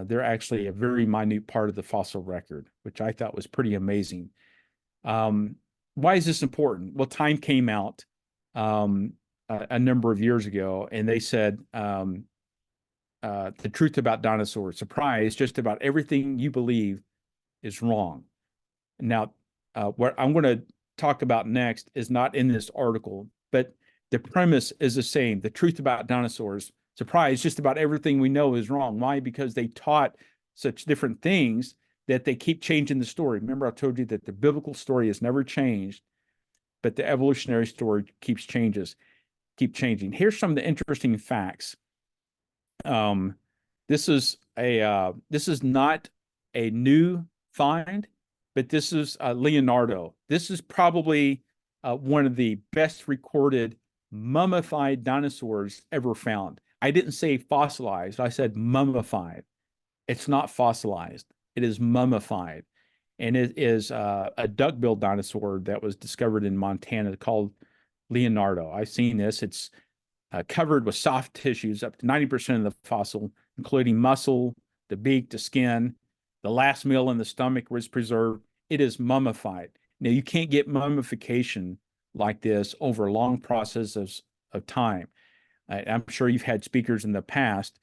They're actually a very minute part of the fossil record, which I thought was pretty amazing. Why is this important? Well, Time came out a number of years ago, and they said the truth about dinosaurs. Surprise, just about everything you believe is wrong. Now, what I'm going to talk about next is not in this article, but the premise is the same. The truth about dinosaurs. Surprise, just about everything we know is wrong. Why? Because they taught such different things that they keep changing the story. Remember, I told you that the biblical story has never changed, but the evolutionary story keep changing. Here's some of the interesting facts. This is not a new find, but this is Leonardo. This is probably one of the best recorded mummified dinosaurs ever found. I didn't say fossilized. I said mummified. It's not fossilized. It is mummified. And it is a duck-billed dinosaur that was discovered in Montana called Leonardo. I've seen this. It's covered with soft tissues, up to 90% of the fossil, including muscle, the beak, the skin. The last meal in the stomach was preserved. It is mummified. Now, you can't get mummification like this over long processes of time. I'm sure you've had speakers in the past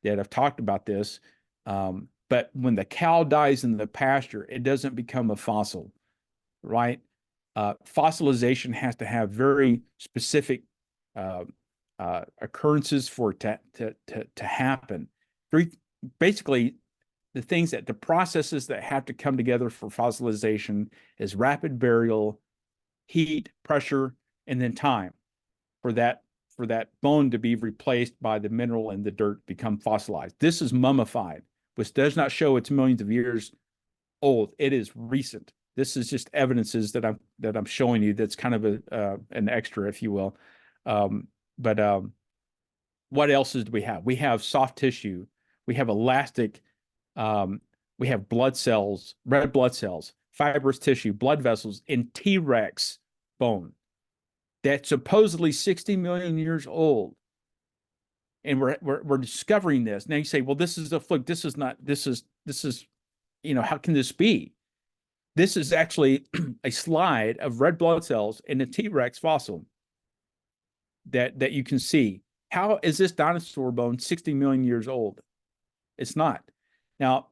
that have talked about this. But when the cow dies in the pasture, it doesn't become a fossil, right? Fossilization has to have very specific occurrences for it to happen. Basically, the processes that have to come together for fossilization is rapid burial, heat, pressure, and then time for that bone to be replaced by the mineral and the dirt become fossilized. This is mummified, which does not show it's millions of years old. It is recent. This is just evidences that I'm showing you. That's kind of an extra, if you will. But what else do we have? We have soft tissue. We have elastic. We have blood cells, red blood cells, fibrous tissue, blood vessels, and T-Rex bone that's supposedly 60 million years old. And we're discovering this. Now you say, well, this is a fluke. This is, how can this be? This is actually a slide of red blood cells in the T-Rex fossil that you can see. How is this dinosaur bone 60 million years old? It's not. Now,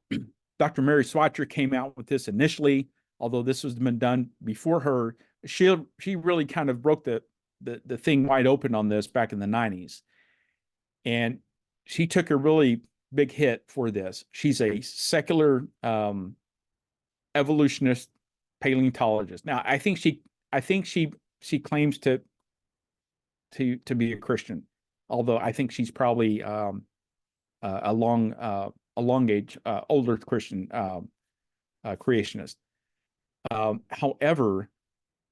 Dr. Mary Swatcher came out with this initially, although this has been done before her. She really kind of broke the thing wide open on this back in the 90s. And she took a really big hit for this. She's a secular evolutionist paleontologist. Now, I think she claims to be a Christian, although I think she's probably a long age older Christian creationist. However,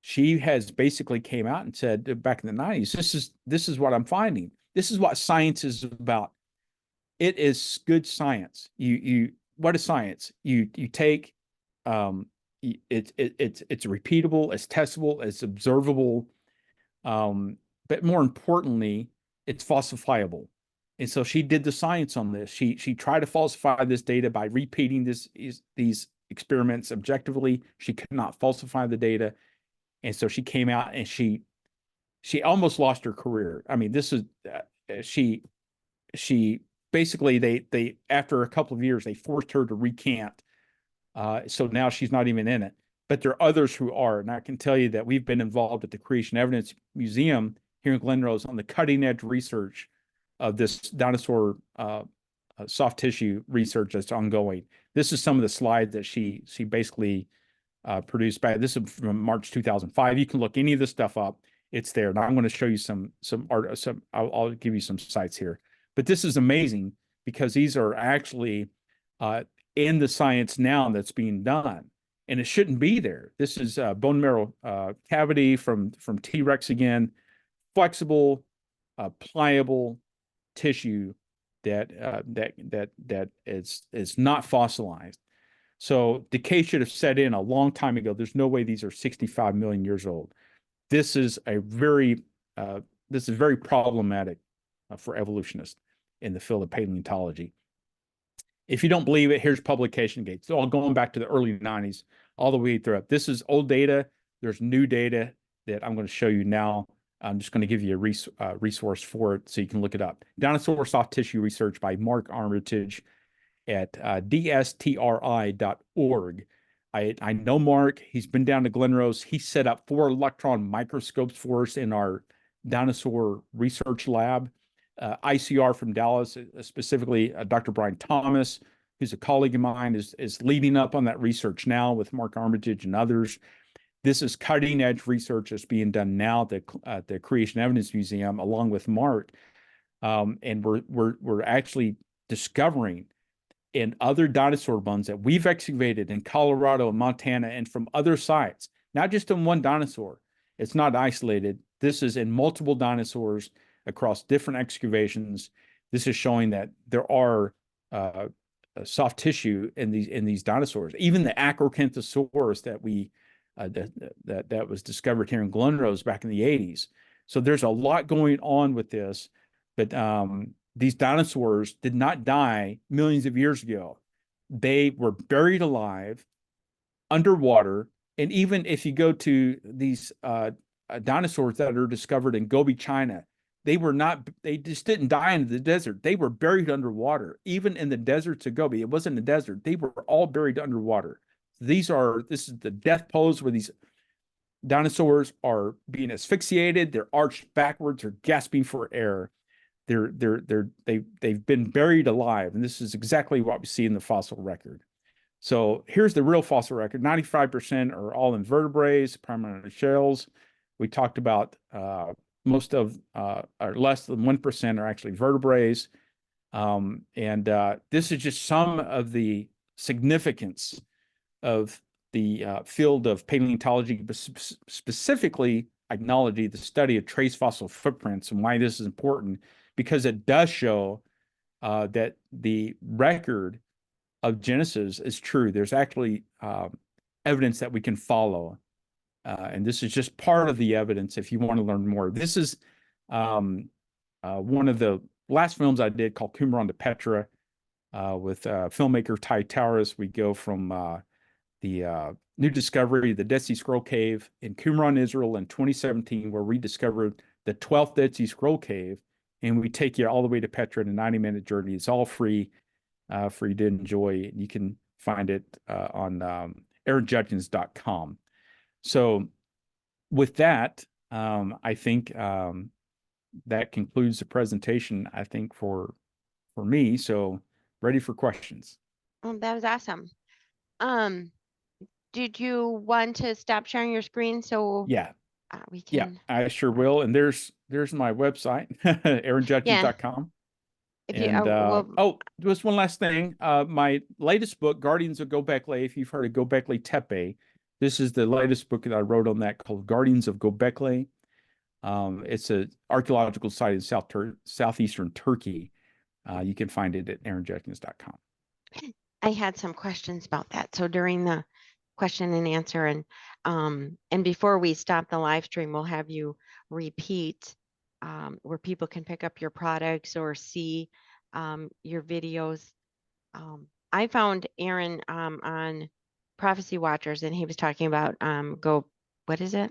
she has basically came out and said back in the 90s, this is what I'm finding. This is what science is about. It is good science. What is science? You take it's repeatable, it's testable, it's observable, but more importantly, it's falsifiable. And so she did the science on this. She tried to falsify this data by repeating these experiments objectively. She could not falsify the data. And so she came out and she almost lost her career. I mean, this is she basically they after a couple of years they forced her to recant. So now she's not even in it. But there are others who are, and I can tell you that we've been involved at the Creation Evidence Museum here in Glen Rose on the cutting edge research of this dinosaur soft tissue research that's ongoing. This is some of the slides that she basically produced by. This is from March 2005. You can look any of this stuff up. It's there. Now I'm going to show you some art. I'll give you some sites here. But this is amazing because these are actually in the science now that's being done, and it shouldn't be there. This is bone marrow cavity from T-Rex again, flexible, pliable tissue that is not fossilized. So decay should have set in a long time ago. There's no way these are 65 million years old. This is very problematic for evolutionists in the field of paleontology. If you don't believe it, here's publication dates. So going back to the early 90s, all the way through. This is old data. There's new data that I'm going to show you now. I'm just going to give you a resource for it so you can look it up. Dinosaur soft tissue research by Mark Armitage at dstri.org. I know Mark. He's been down to Glen Rose. He set up 4 electron microscopes for us in our dinosaur research lab. ICR from Dallas, specifically Dr. Brian Thomas, who's a colleague of mine, is leading up on that research now with Mark Armitage and others. This is cutting edge research that's being done now at the Creation Evidence Museum, along with Mark, and we're actually discovering in other dinosaur bones that we've excavated in Colorado and Montana and from other sites, not just in one dinosaur. It's not isolated. This is in multiple dinosaurs across different excavations. This is showing that there are soft tissue in these dinosaurs. Even the Acrocanthosaurus that was discovered here in Glen Rose back in the 80s. So there's a lot going on with this, but these dinosaurs did not die millions of years ago. They were buried alive underwater. And even if you go to these dinosaurs that are discovered in Gobi, China, they just didn't die in the desert. They were buried underwater. Even in the deserts of Gobi, it wasn't a desert. They were all buried underwater. This is the death pose where these dinosaurs are being asphyxiated. They're arched backwards. They're gasping for air. They've been buried alive. And this is exactly what we see in the fossil record. So here's the real fossil record. 95% are all invertebrates, primarily shells. We talked about most of, or less than 1% are actually vertebrates. This is just some of the significance of the field of paleontology, specifically ichnology, the study of trace fossil footprints, and why this is important, because it does show that the record of Genesis is true. There's actually evidence that we can follow. And this is just part of the evidence if you want to learn more. This is one of the last films I did called Qumran to Petra with filmmaker Ty Tauris. We go from the new discovery, the Dead Sea Scroll Cave in Qumran, Israel in 2017, where we discovered the 12th Dead Sea Scroll Cave. And we take you all the way to Petra in a 90-minute journey. It's all free for you to enjoy. You can find it on aaronjudkins.com. So with that, I think that concludes the presentation, I think, for me. So ready for questions. That was awesome. Did you want to stop sharing your screen so Yeah. we can? Yeah, I sure will. And there's my website, aaronjudkins.com. If you, oh, just one last thing. My latest book, Guardians of Göbekli, if you've heard of Göbekli Tepe, this is the latest book that I wrote on that called Guardians of Göbekli. It's an archaeological site in southeastern Turkey. You can find it at aaronjudkins.com. I had some questions about that. So during the question and answer, and before we stop the live stream, we'll have you repeat where people can pick up your products or see your videos. I found Aaron on Prophecy Watchers, and he was talking about what is it?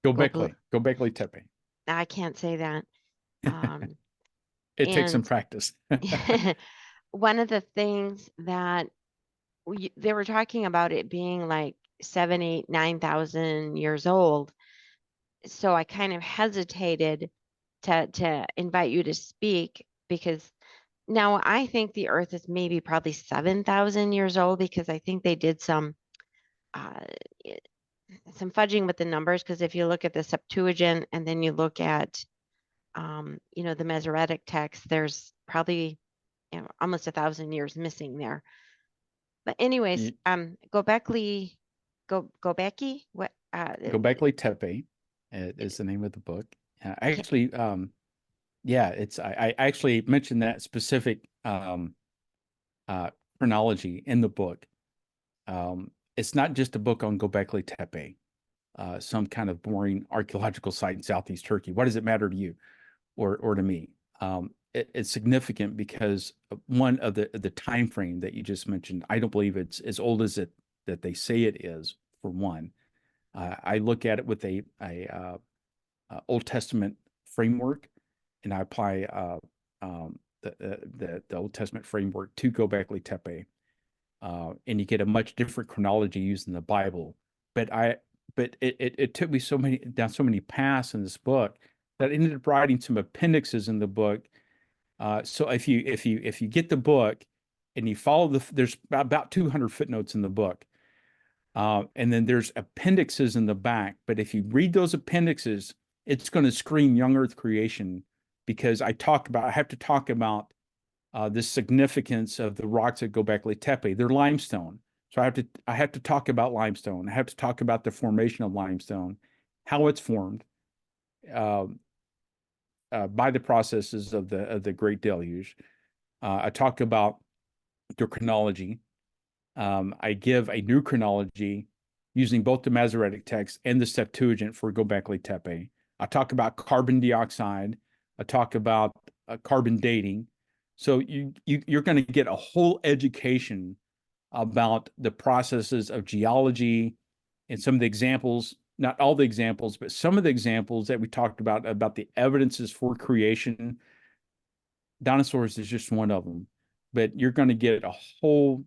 Göbekli Tepe. I can't say that. It takes some practice. One of the things that they were talking about it being like 7,000, 8,000, 9,000 years old. So I kind of hesitated to invite you to speak, because now I think the Earth is maybe probably 7,000 years old, because I think they did some fudging with the numbers. Because if you look at the Septuagint and then you look at the Masoretic text, there's probably almost 1,000 years missing there. But anyways, Göbekli, what? Göbekli Tepe is the name of the book. Actually, I actually mentioned that specific chronology in the book. It's not just a book on Göbekli Tepe, some kind of boring archaeological site in southeast Turkey. What does it matter to you or to me? It's significant because one of the time frame that you just mentioned, I don't believe it's as old as that they say it is. For one, I look at it with a Old Testament framework, and I apply the Old Testament framework to Göbekli Tepe, and you get a much different chronology used in the Bible. But it took me down so many paths in this book that I ended up writing some appendixes in the book. So if you get the book and you follow there's about 200 footnotes in the book, and then there's appendixes in the back. But if you read those appendixes, it's going to scream young Earth creation, because I have to talk about the significance of the rocks at Göbekli Tepe. They're limestone, so I have to talk about limestone. I have to talk about the formation of limestone, how it's formed, by the processes of the Great Deluge. I talk about the chronology. I give a new chronology using both the Masoretic text and the Septuagint for Göbekli Tepe. I talk about carbon dioxide. I talk about carbon dating. So you're going to get a whole education about the processes of geology and some of the examples, not all the examples, but some of the examples that we talked about the evidences for creation. Dinosaurs is just one of them, but you're going to get a whole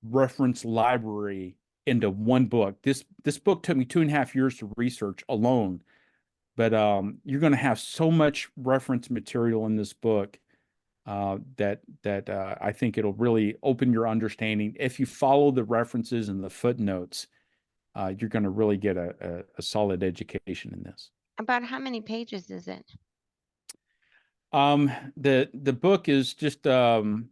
reference library into one book. This book took me 2.5 years to research alone, but you're going to have so much reference material in this book that I think it'll really open your understanding. If you follow the references and the footnotes, you're going to really get a solid education in this. About how many pages is it? The book is just over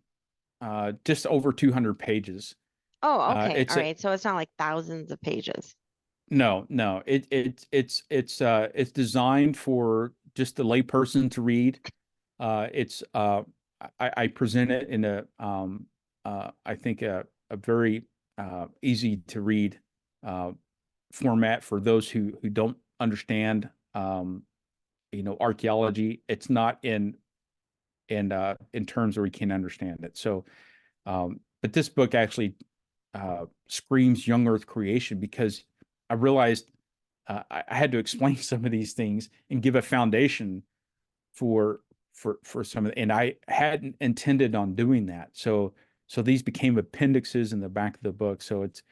200 pages. Oh, okay. It's All right. So it's not like thousands of pages. No. It's designed for just the layperson to read. I present it in I think a very easy to read format for those who don't understand archaeology. It's not in terms where we can understand it. So, but this book actually screams young Earth creation, because I realized I had to explain some of these things and give a foundation for some of it, and I hadn't intended on doing that. So these became appendixes in the back of the book. So it's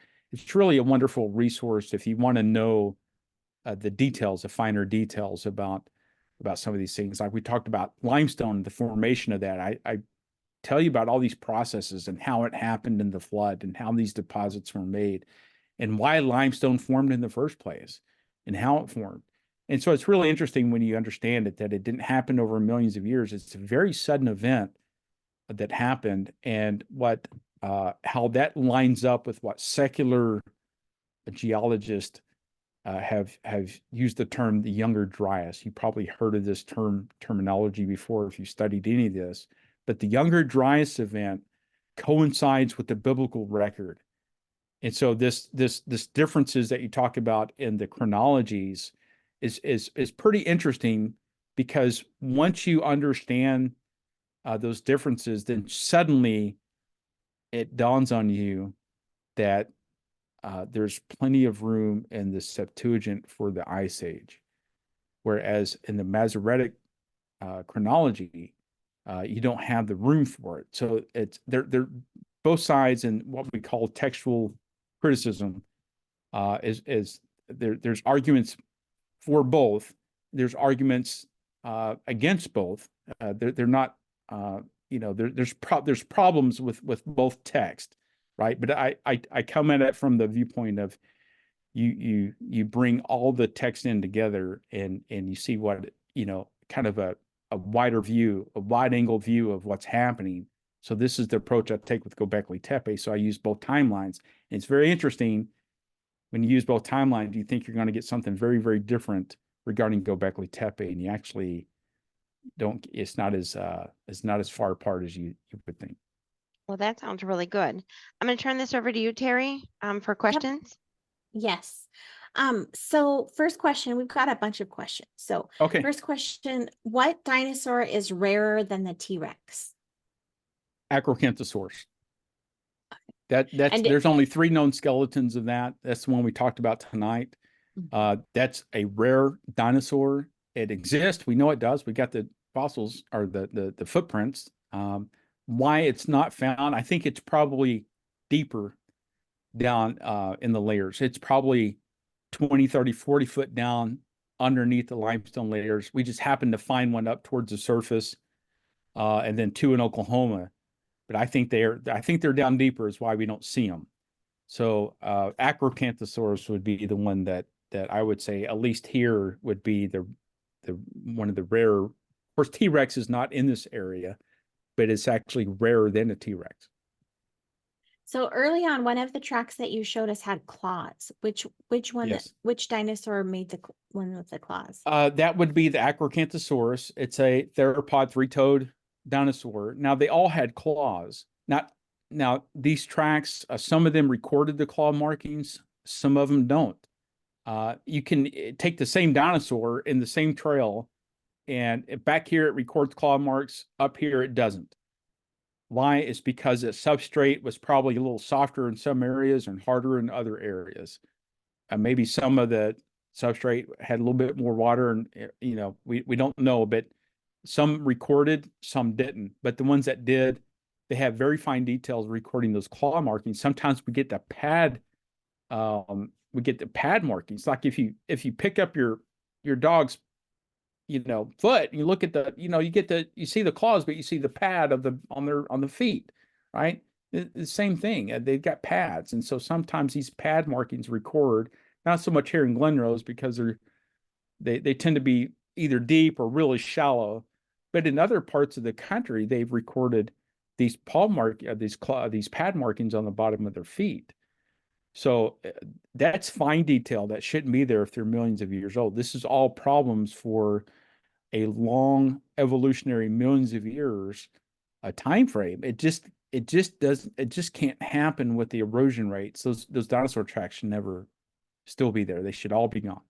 really a wonderful resource if you want to know the details, the finer details about some of these things. Like we talked about limestone, the formation of that. I tell you about all these processes and how it happened in the flood and how these deposits were made and why limestone formed in the first place and how it formed. And so it's really interesting when you understand it, that it didn't happen over millions of years. It's a very sudden event that happened, and how that lines up with what secular geologists have used the term the Younger Dryas. You probably heard of this terminology before if you studied any of this, but the Younger Dryas event coincides with the biblical record. And so this differences that you talk about in the chronologies is pretty interesting, because once you understand those differences, then suddenly it dawns on you that there's plenty of room in the Septuagint for the Ice Age, whereas in the Masoretic chronology, you don't have the room for it. So they're both sides, in what we call textual criticism. There's arguments for both. There's arguments against both. They're not, there's problems with both text, right? But I come at it from the viewpoint of you bring all the text in together, and you see what, kind of a wider view, a wide angle view of what's happening. So this is the approach I take with Göbekli Tepe. So I use both timelines. And it's very interesting when you use both timelines, you think you're going to get something very, very different regarding Göbekli Tepe, and you actually don't. It's not as far apart as you would think. Well, that sounds really good. I'm going to turn this over to you, Terry, for questions. Yes. So first question, we've got a bunch of questions. So Okay. first question, what dinosaur is rarer than the T-Rex? Acrocanthosaurus. There's only 3 known skeletons of that. That's the one we talked about tonight. That's a rare dinosaur. It exists. We know it does. We got the fossils, or the footprints. Why it's not found, I think it's probably deeper down in the layers. It's probably 20, 30, 40 foot down underneath the limestone layers. We just happened to find one up towards the surface, and then 2 in Oklahoma. But I think they're down deeper, is why we don't see them. So Acrocanthosaurus would be the one that I would say, at least here, would be the one of the rarer. Of course, T-Rex is not in this area, but it's actually rarer than a T-Rex. So early on, one of the tracks that you showed us had claws. Which one? Yes. Which dinosaur made the one with the claws? That would be the Acrocanthosaurus. It's a theropod, three-toed dinosaur. Now they all had claws. Now these tracks, some of them recorded the claw markings, some of them don't. You can take the same dinosaur in the same trail, and back here it records claw marks. Up here it doesn't. Why? It's because the substrate was probably a little softer in some areas and harder in other areas. Maybe some of the substrate had a little bit more water, and we don't know, but some recorded, some didn't. But the ones that did, they have very fine details recording those claw markings. Sometimes we get the pad markings. Like if you pick up your dog's foot and you look at you see the claws, but you see the pad on the feet, right? The same thing. They've got pads, and so sometimes these pad markings record. Not so much here in Glen Rose because they tend to be either deep or really shallow, but in other parts of the country they've recorded these these pad markings on the bottom of their feet. So that's fine detail that shouldn't be there if they're millions of years old. This is all problems for a long evolutionary millions of years time frame. It just can't happen with the erosion rates. Those dinosaur tracks should never still be there. They should all be gone.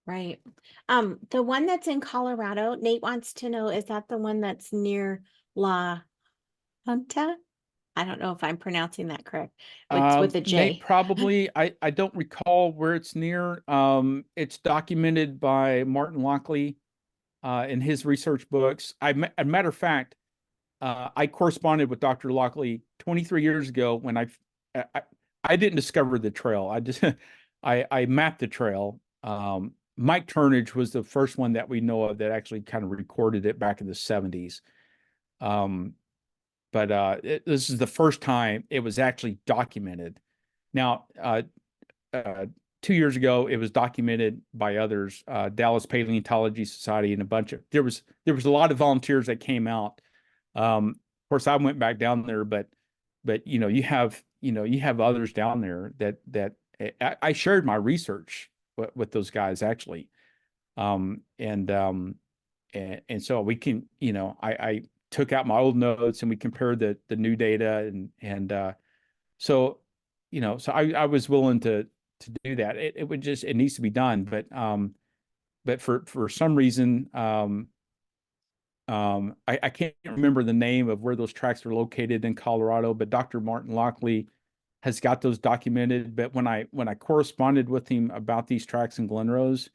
Right. The one that's in Colorado, Nate wants to know, is that the one that's near La Junta? I don't know if I'm pronouncing that correct. With a Nate, J. probably. I don't recall where it's near. It's documented by Martin Lockley in his research books. As a matter of fact, I corresponded with Dr. Lockley 23 years ago when I didn't discover the trail. I just I mapped the trail. Mike Turnage was the first one that we know of that actually kind of recorded it back in the 70s. But this is the first time it was actually documented. Now, 2 years ago, it was documented by others, Dallas Paleontology Society, and there was a lot of volunteers that came out. Of course, I went back down there, but you have others down there that I shared my research with those guys actually, and so we can I took out my old notes and we compared the new data and so so I was willing to do that. It needs to be done, but for some reason I can't remember the name of where those tracks are located in Colorado, but Dr. Martin Lockley has got those documented. But when I corresponded with him about these tracks in Glen Rose,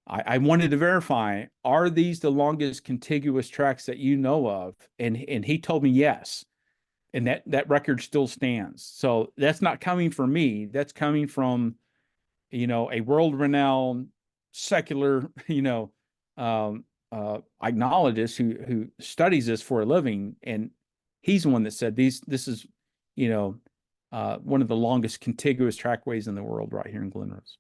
I wanted to verify, are these the longest contiguous tracks that you know of? And he told me yes. And that record still stands. So that's not coming from me. That's coming from, a world-renowned secular, ichnologist who studies this for a living. And he's the one that said this is, one of the longest contiguous trackways in the world right here in Glen Rose.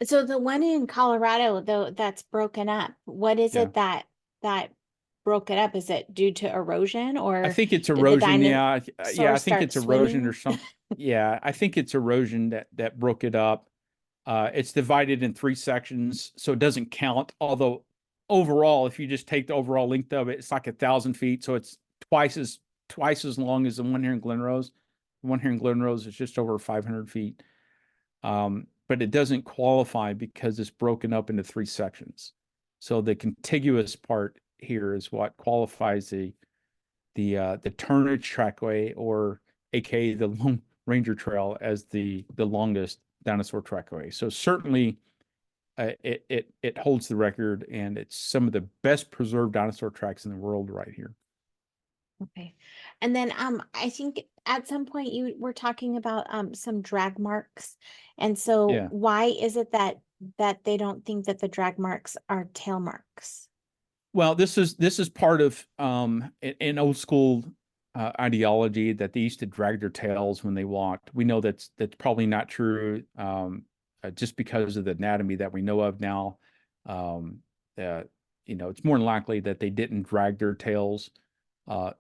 So the one in Colorado, though, that's broken up, what is Yeah. it that broke it up? Is it due to erosion, or I think it's did the erosion. Yeah. dinosaur I think start it's erosion or swimming? something. Yeah. I think it's erosion that broke it up. It's divided in 3 sections, so it doesn't count. Although overall, if you just take the overall length of it, it's like 1,000 feet. So it's twice as long as the one here in Glen Rose. The one here in Glen Rose is just over 500 feet. But it doesn't qualify because it's broken up into 3 sections. So the contiguous part here is what qualifies the Turnage Trackway, or AKA the Lone Ranger Trail, as the longest dinosaur trackway. So certainly it holds the record, and it's some of the best preserved dinosaur tracks in the world right here. Okay. And then I think at some point you were talking about some drag marks. And so Yeah. why is it that they don't think that the drag marks are tail marks? Well, this is part of an old school ideology that they used to drag their tails when they walked. We know that's probably not true, just because of the anatomy that we know of now. It's more than likely that they didn't drag their tails.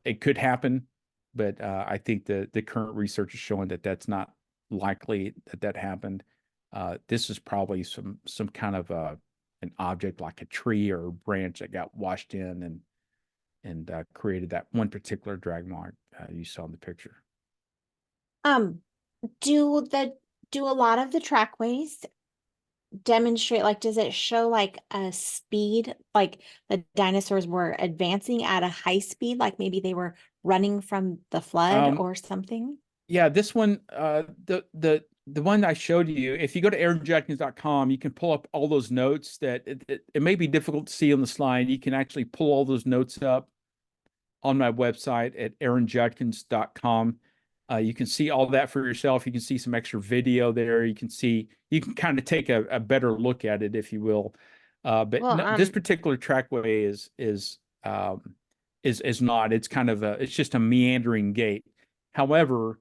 It could happen, but I think the current research is showing that that's not likely that happened. This is probably some kind of an object like a tree or a branch that got washed in and created that one particular drag mark you saw in the picture. Do a lot of the trackways demonstrate, like, does it show like a speed, like the dinosaurs were advancing at a high speed, like maybe they were running from the flood or something? Yeah, this one, the one I showed you, if you go to aaronjudkins.com, you can pull up all those notes that it may be difficult to see on the slide. You can actually pull all those notes up on my website at aaronjudkins.com. You can see all that for yourself. You can see some extra video there. You can kind of take a better look at it, if you will. But Well, no, this particular trackway is not. It's kind of it's just a meandering gate. However,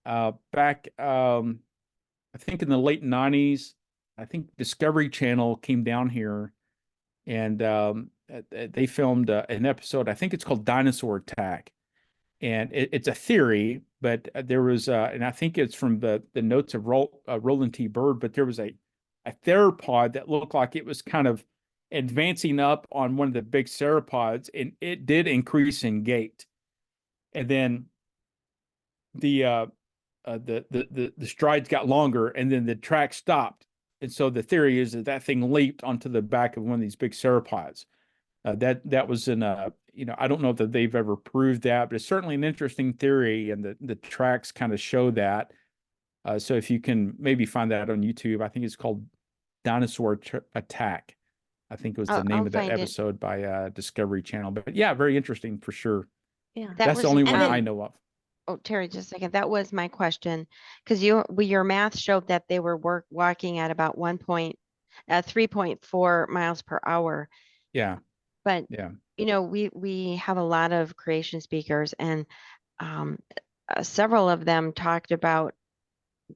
back I think in the late 90s, I think Discovery Channel came down here and they filmed an episode. I think it's called Dinosaur Attack, and it's a theory, but there was and I think it's from the notes of Roland T. Byrd, but there was a theropod that looked like it was kind of advancing up on one of the big sauropods, and it did increase in gait, and then the strides got longer, and then the track stopped. And so the theory is that thing leaped onto the back of one of these big sauropods. That was in a, I don't know that they've ever proved that, but it's certainly an interesting theory, and the tracks kind of show that. So if you can maybe find that on YouTube, I think it's called Dinosaur Attack. I think was the name of that episode by Discovery Channel. But yeah, very interesting for sure. Yeah, that's the only one I know of. Oh, Terry, just a second. That was my question, because your math showed that they were walking at about 3.4 miles per hour. Yeah. But yeah, we have a lot of creation speakers, and several of them talked about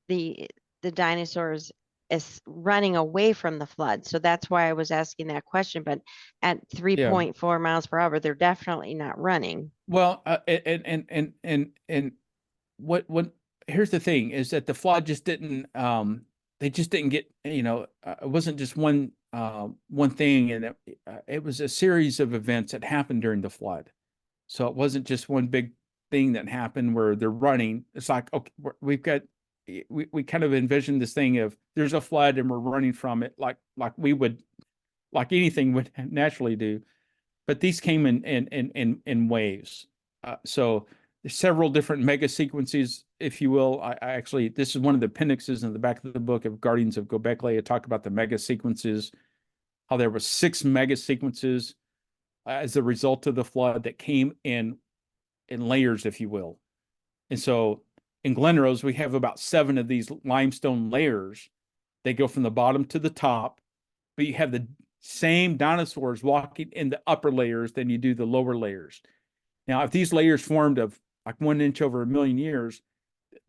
the dinosaurs as running away from the flood. So that's why I was asking that question. But at 3.4 miles per hour, they're definitely not running. Well, and what here's the thing is that the flood just didn't they just didn't get, it wasn't just one thing, and it was a series of events that happened during the flood. So it wasn't just one big thing that happened where they're running. It's like, okay, we kind of envisioned this thing of there's a flood and we're running from it like anything would naturally do. But these came in waves. So there's several different mega sequences, if you will. I actually, this is one of the appendixes in the back of the book of Guardians of Göbekli. I talk about the mega sequences, how there were 6 mega sequences as a result of the flood that came in layers, if you will. And so in Glen Rose, we have about 7 of these limestone layers. They go from the bottom to the top, but you have the same dinosaurs walking in the upper layers than you do the lower layers. Now, if these layers formed of like 1 inch over a million years,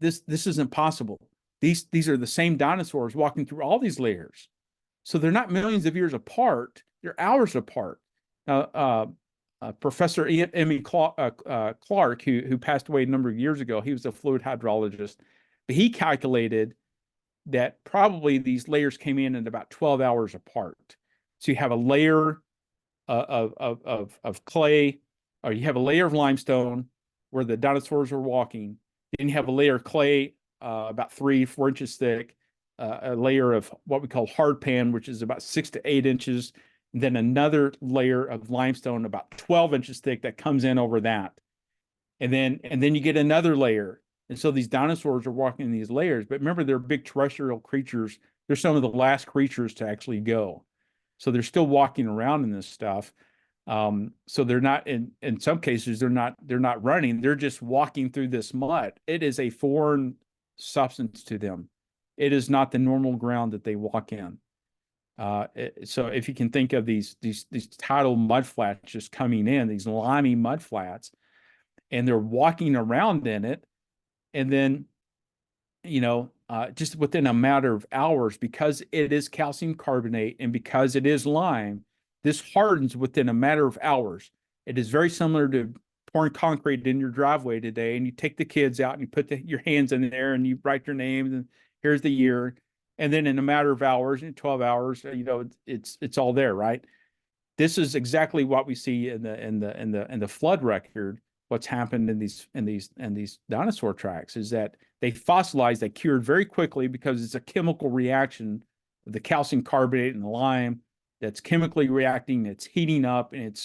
this isn't possible. These are the same dinosaurs walking through all these layers. So they're not millions of years apart, they're hours apart. Professor Emmy Clark, who passed away a number of years ago, he was a fluid hydrologist, but he calculated that probably these layers came in at about 12 hours apart. So you have a layer of clay, or you have a layer of limestone where the dinosaurs were walking. Then you have a layer of clay about 3-4 inches thick, a layer of what we call hardpan, which is about 6 to 8 inches. And then another layer of limestone about 12 inches thick that comes in over that. And then you get another layer. And so these dinosaurs are walking in these layers. But remember, they're big terrestrial creatures. They're some of the last creatures to actually go. So they're still walking around in this stuff. So they're not in some cases, they're not running. They're just walking through this mud. It is a foreign substance to them. It is not the normal ground that they walk in. So if you can think of these tidal mud flats just coming in, these limey mud flats, and they're walking around in it, and then, just within a matter of hours, because it is calcium carbonate and because it is lime, this hardens within a matter of hours. It is very similar to pouring concrete in your driveway today, and you take the kids out and you put your hands in there and you write your names and here's the year, and then in a matter of hours, in 12 hours, it's all there, right? This is exactly what we see in the flood record. What's happened in these dinosaur tracks is that they fossilized, they cured very quickly because it's a chemical reaction of the calcium carbonate and the lime that's chemically reacting, it's heating up, and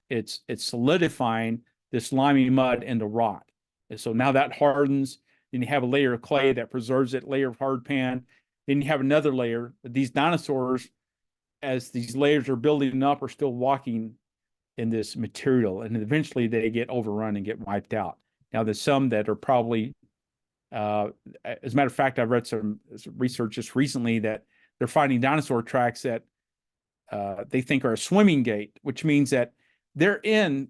it's solidifying this limey mud into rock. And so now that hardens, then you have a layer of clay that preserves it, layer of hard pan. Then you have another layer. These dinosaurs, as these layers are building up, are still walking in this material, and eventually they get overrun and get wiped out. Now, there's some that are probably, as a matter of fact, I've read some research just recently that they're finding dinosaur tracks that they think are a swimming gate, which means that they're in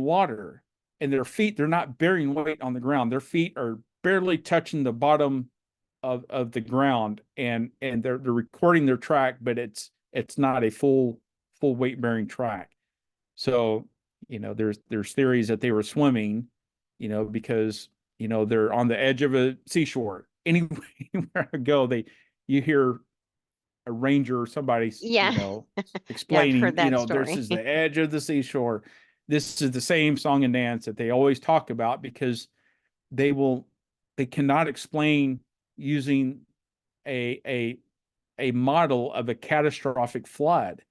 water, and their feet, they're not bearing weight on the ground. Their feet are barely touching the bottom of the ground, and they're recording their track, but it's not a full weight bearing track. So, there's theories that they were swimming, because, they're on the edge of a seashore. Anywhere I go, you hear a ranger or somebody, Yeah. Yeah, I've explaining, heard that this story. is the edge of the seashore. This is the same song and dance that they always talk about, because they cannot explain using a model of a catastrophic flood.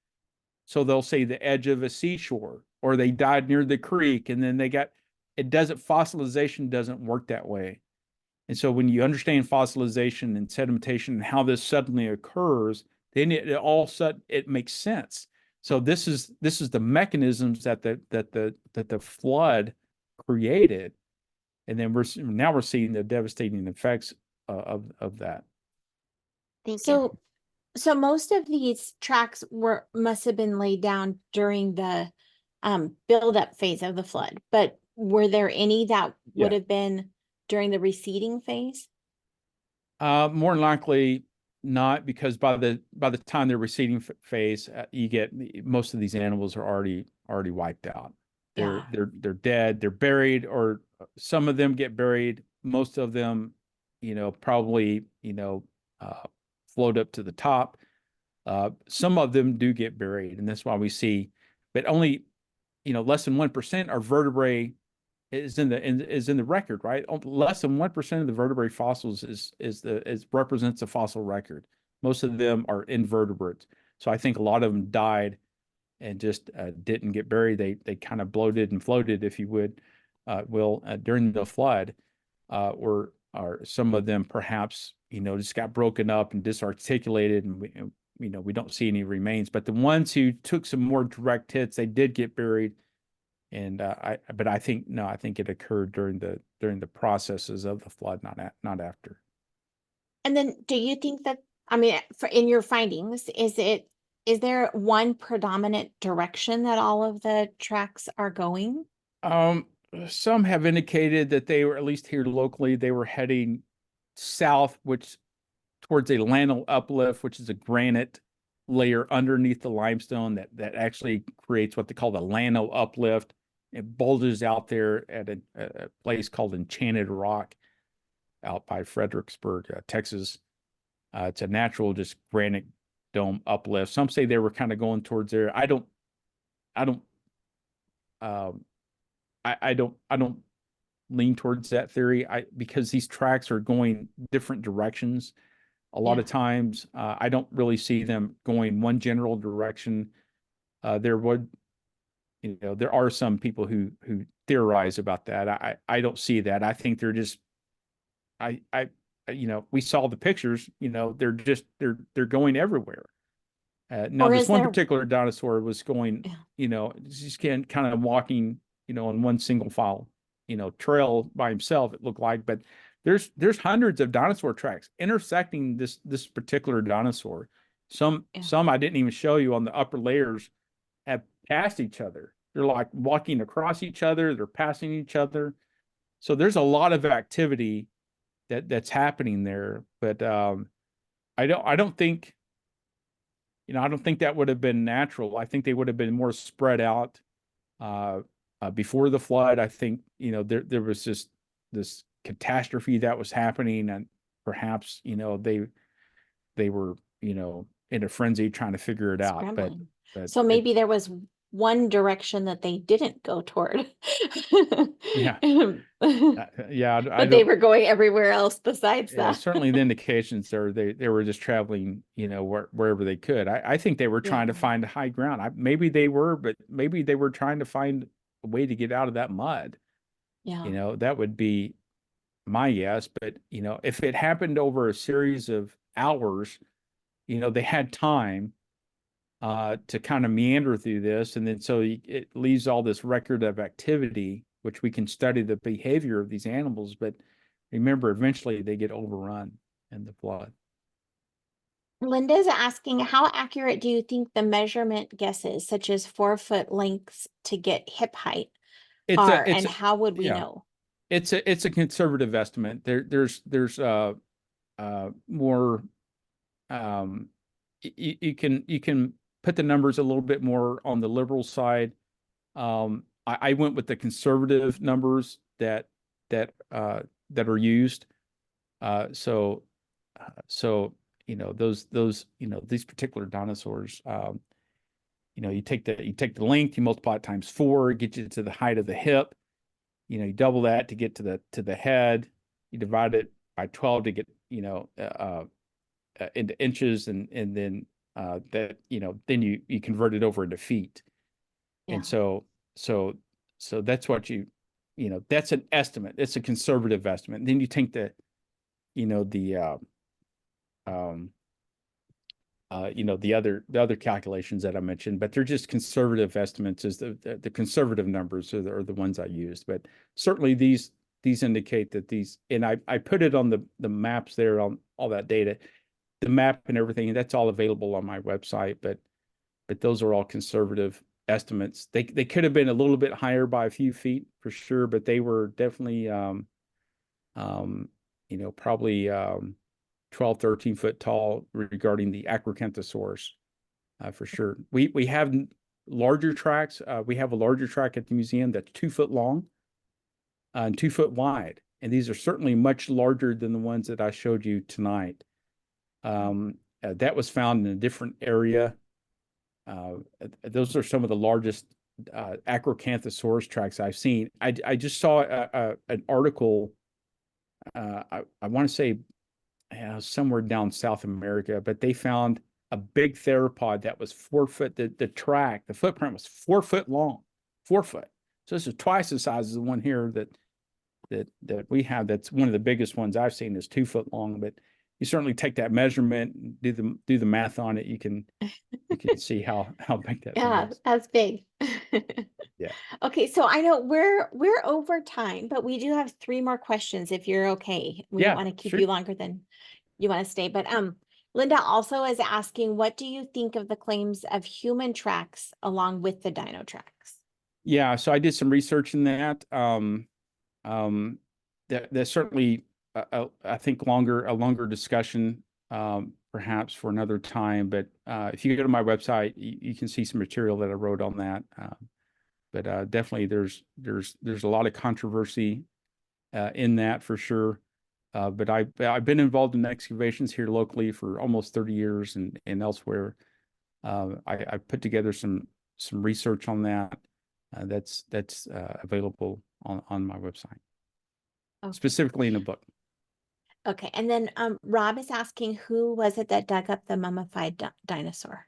So they'll say the edge of a seashore, or they died near the creek, and then fossilization doesn't work that way. And so when you understand fossilization and sedimentation and how this suddenly occurs, then it makes sense. So this is the mechanisms that the flood created, and then we're seeing the devastating effects of that. Thank you. So most of these tracks must have been laid down during the buildup phase of the flood, but were there any that would have been during the receding phase? More than likely not, because by the time they're receding phase, you get most of these animals are already wiped out. They're dead. They're buried, or some of them get buried. Most of them, probably float up to the top. Some of them do get buried, and that's why we see, but only less than 1% are vertebrae is in the record, right? Less than 1% of the vertebrate fossils represents a fossil record. Most of them are invertebrates. So I think a lot of them died and just didn't get buried. They kind of bloated and floated, if you would, during the flood, or some of them perhaps just got broken up and disarticulated, and we don't see any remains. But the ones who took some more direct hits, they did get buried. And I think it occurred during the processes of the flood, not after. And then do you think that, in your findings, is there one predominant direction that all of the tracks are going? Some have indicated that they were, at least here locally, they were heading south, which towards a lano uplift, which is a granite layer underneath the limestone that actually creates what they call the lano uplift. It bulges out there at a place called Enchanted Rock out by Fredericksburg, Texas. It's a natural, just granite dome uplift. Some say they were kind of going towards there. I don't lean towards that theory. Because these tracks are going different directions. A lot of times, I don't really see them going one general direction. There are some people who theorize about that. I don't see that. I think they're just, we saw the pictures. They're going everywhere. Now, this one particular dinosaur was going, just kind of walking, on one single file, trail by himself, it looked like. But there's hundreds of dinosaur tracks intersecting this particular dinosaur. Some I didn't even show you on the upper layers have passed each other. They're like walking across each other. They're passing each other. So there's a lot of activity that's happening there. But I don't think that would have been natural. I think they would have been more spread out. before the flood. I think, there was just this catastrophe that was happening, and perhaps, they were, in a frenzy trying to figure it out. Scrambling. But So maybe there was one direction that they didn't go toward. yeah, yeah, I But they don't. were going everywhere else besides Yeah, that. certainly the indications are they were just traveling, wherever they could. I think they were trying to Yeah. find high ground. Maybe they were, but maybe they were trying to find a way to get out of that mud. Yeah. That would be my guess. But, if it happened over a series of hours, they had time to kind of meander through this. And then so it leaves all this record of activity, which we can study the behavior of these animals. But remember, eventually they get overrun in the flood. Linda's asking, how accurate do you think the measurement guesses, such as 4-foot lengths to get hip height, are, and how would we yeah, know? it's a conservative estimate. There's more, you can put the numbers a little bit more on the liberal side. I went with the conservative numbers that are used. So these particular dinosaurs, you take the length, you multiply it times 4, it gets you to the height of the hip. You double that to get to the head. You divide it by 12 to get into inches, and then that then you convert it over into feet. Yeah. And so that's what that's an estimate. It's a conservative estimate. And then you take the the other calculations that I mentioned, but they're just conservative estimates. Is the conservative numbers are the ones I used. But certainly these indicate that these, and I put it on the maps there, on all that data, the map and everything, and that's all available on my website. But those are all conservative estimates. They could have been a little bit higher by a few feet for sure, but they were definitely probably 12, 13 foot tall regarding the Acrocanthosaurus, for sure. We have larger tracks. We have a larger track at the museum that's 2 foot long and 2 foot wide. And these are certainly much larger than the ones that I showed you tonight. That was found in a different area. Those are some of the largest Acrocanthosaurus tracks I've seen. I just saw an article, I want to say somewhere down South America, but they found a big theropod that was 4 foot. The footprint was 4 foot long, 4 foot. So this is twice the size as the one here that we have. That's one of the biggest ones I've seen, is 2 foot long. But you certainly take that measurement, do the math on it. You can see how big that Yeah, thing is. that's big. Yeah. Okay, so I know we're over time, but we do have 3 more questions if you're okay. We don't want to keep sure. you longer than you want to stay. But Linda also is asking, what do you think of the claims of human tracks along with the dino tracks? Yeah, so I did some research in that. That's certainly, I think, a longer discussion, perhaps for another time. But if you go to my website, you can see some material that I wrote on that. But definitely, there's a lot of controversy in that, for sure. But I've been involved in excavations here locally for almost 30 years, and elsewhere. I put together some research on that. That's available on my website, Okay. specifically in a book. Okay, and then Rob is asking, who was it that dug up the mummified dinosaur?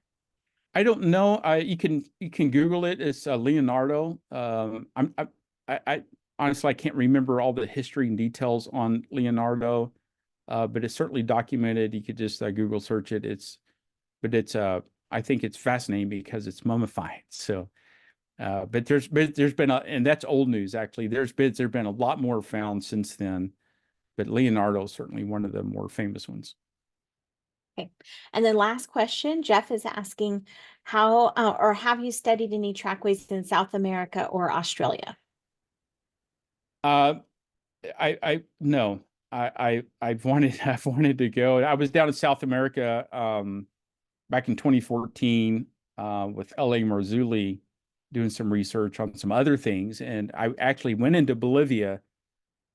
I don't know. You can Google it. It's Leonardo. I honestly, I can't remember all the history and details on Leonardo, but it's certainly documented. You could just Google search it. I think it's fascinating because it's mummified. So, but there's been and that's old news actually. There's been a lot more found since then, but Leonardo is certainly one of the more famous ones. Okay, and then last question, Jeff is asking, how or have you studied any trackways in South America or Australia? No. I've wanted to go. I was down in South America back in 2014 with L.A. Marzulli, doing some research on some other things. And I actually went into Bolivia,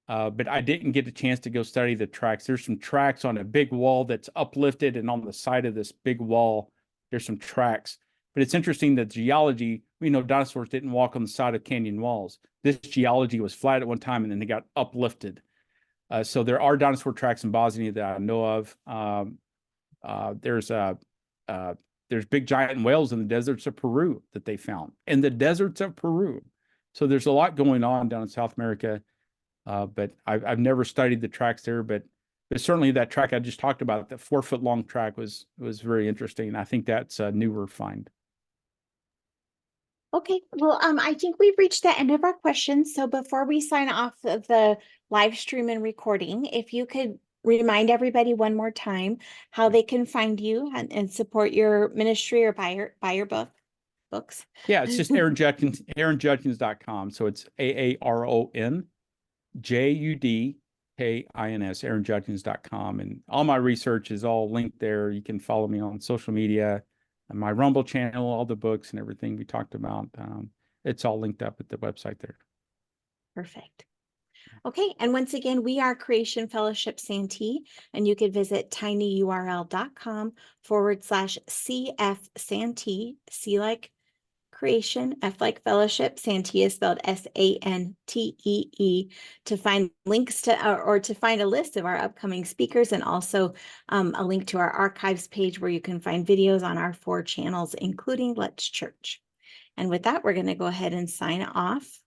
but I didn't get a chance to go study the tracks. There's some tracks on a big wall that's uplifted, and on the side of this big wall, there's some tracks. But it's interesting that geology, we know dinosaurs didn't walk on the side of canyon walls. This geology was flat at one time, and then they got uplifted. So there are dinosaur tracks in Bosnia that I know of. There's big giant whales in the deserts of Peru that they found, in the deserts of Peru. So there's a lot going on down in South America. But I've never studied the tracks there, but certainly that track I just talked about, the 4-foot long track was very interesting. I think that's a newer find. Okay, well, I think we've reached the end of our questions. So before we sign off of the live stream and recording, if you could remind everybody one more time how they can find you and support your ministry or buy your books. Yeah, it's just Aaron Judkins, AaronJudkins.com. So it's AaronJudkins, AaronJudkins.com. And all my research is all linked there. You can follow me on social media, and my Rumble channel, all the books and everything we talked about. It's all linked up at the website there. Perfect. Okay, and once again, we are Creation Fellowship Santee, and you could visit tinyurl.com/CF Santee, C like creation, F like fellowship, Santee is spelled SANTEE, to find links to or to find a list of our upcoming speakers, and also a link to our archives page where you can find videos on our 4 channels, including Let's Church. And with that, we're going to go ahead and sign off.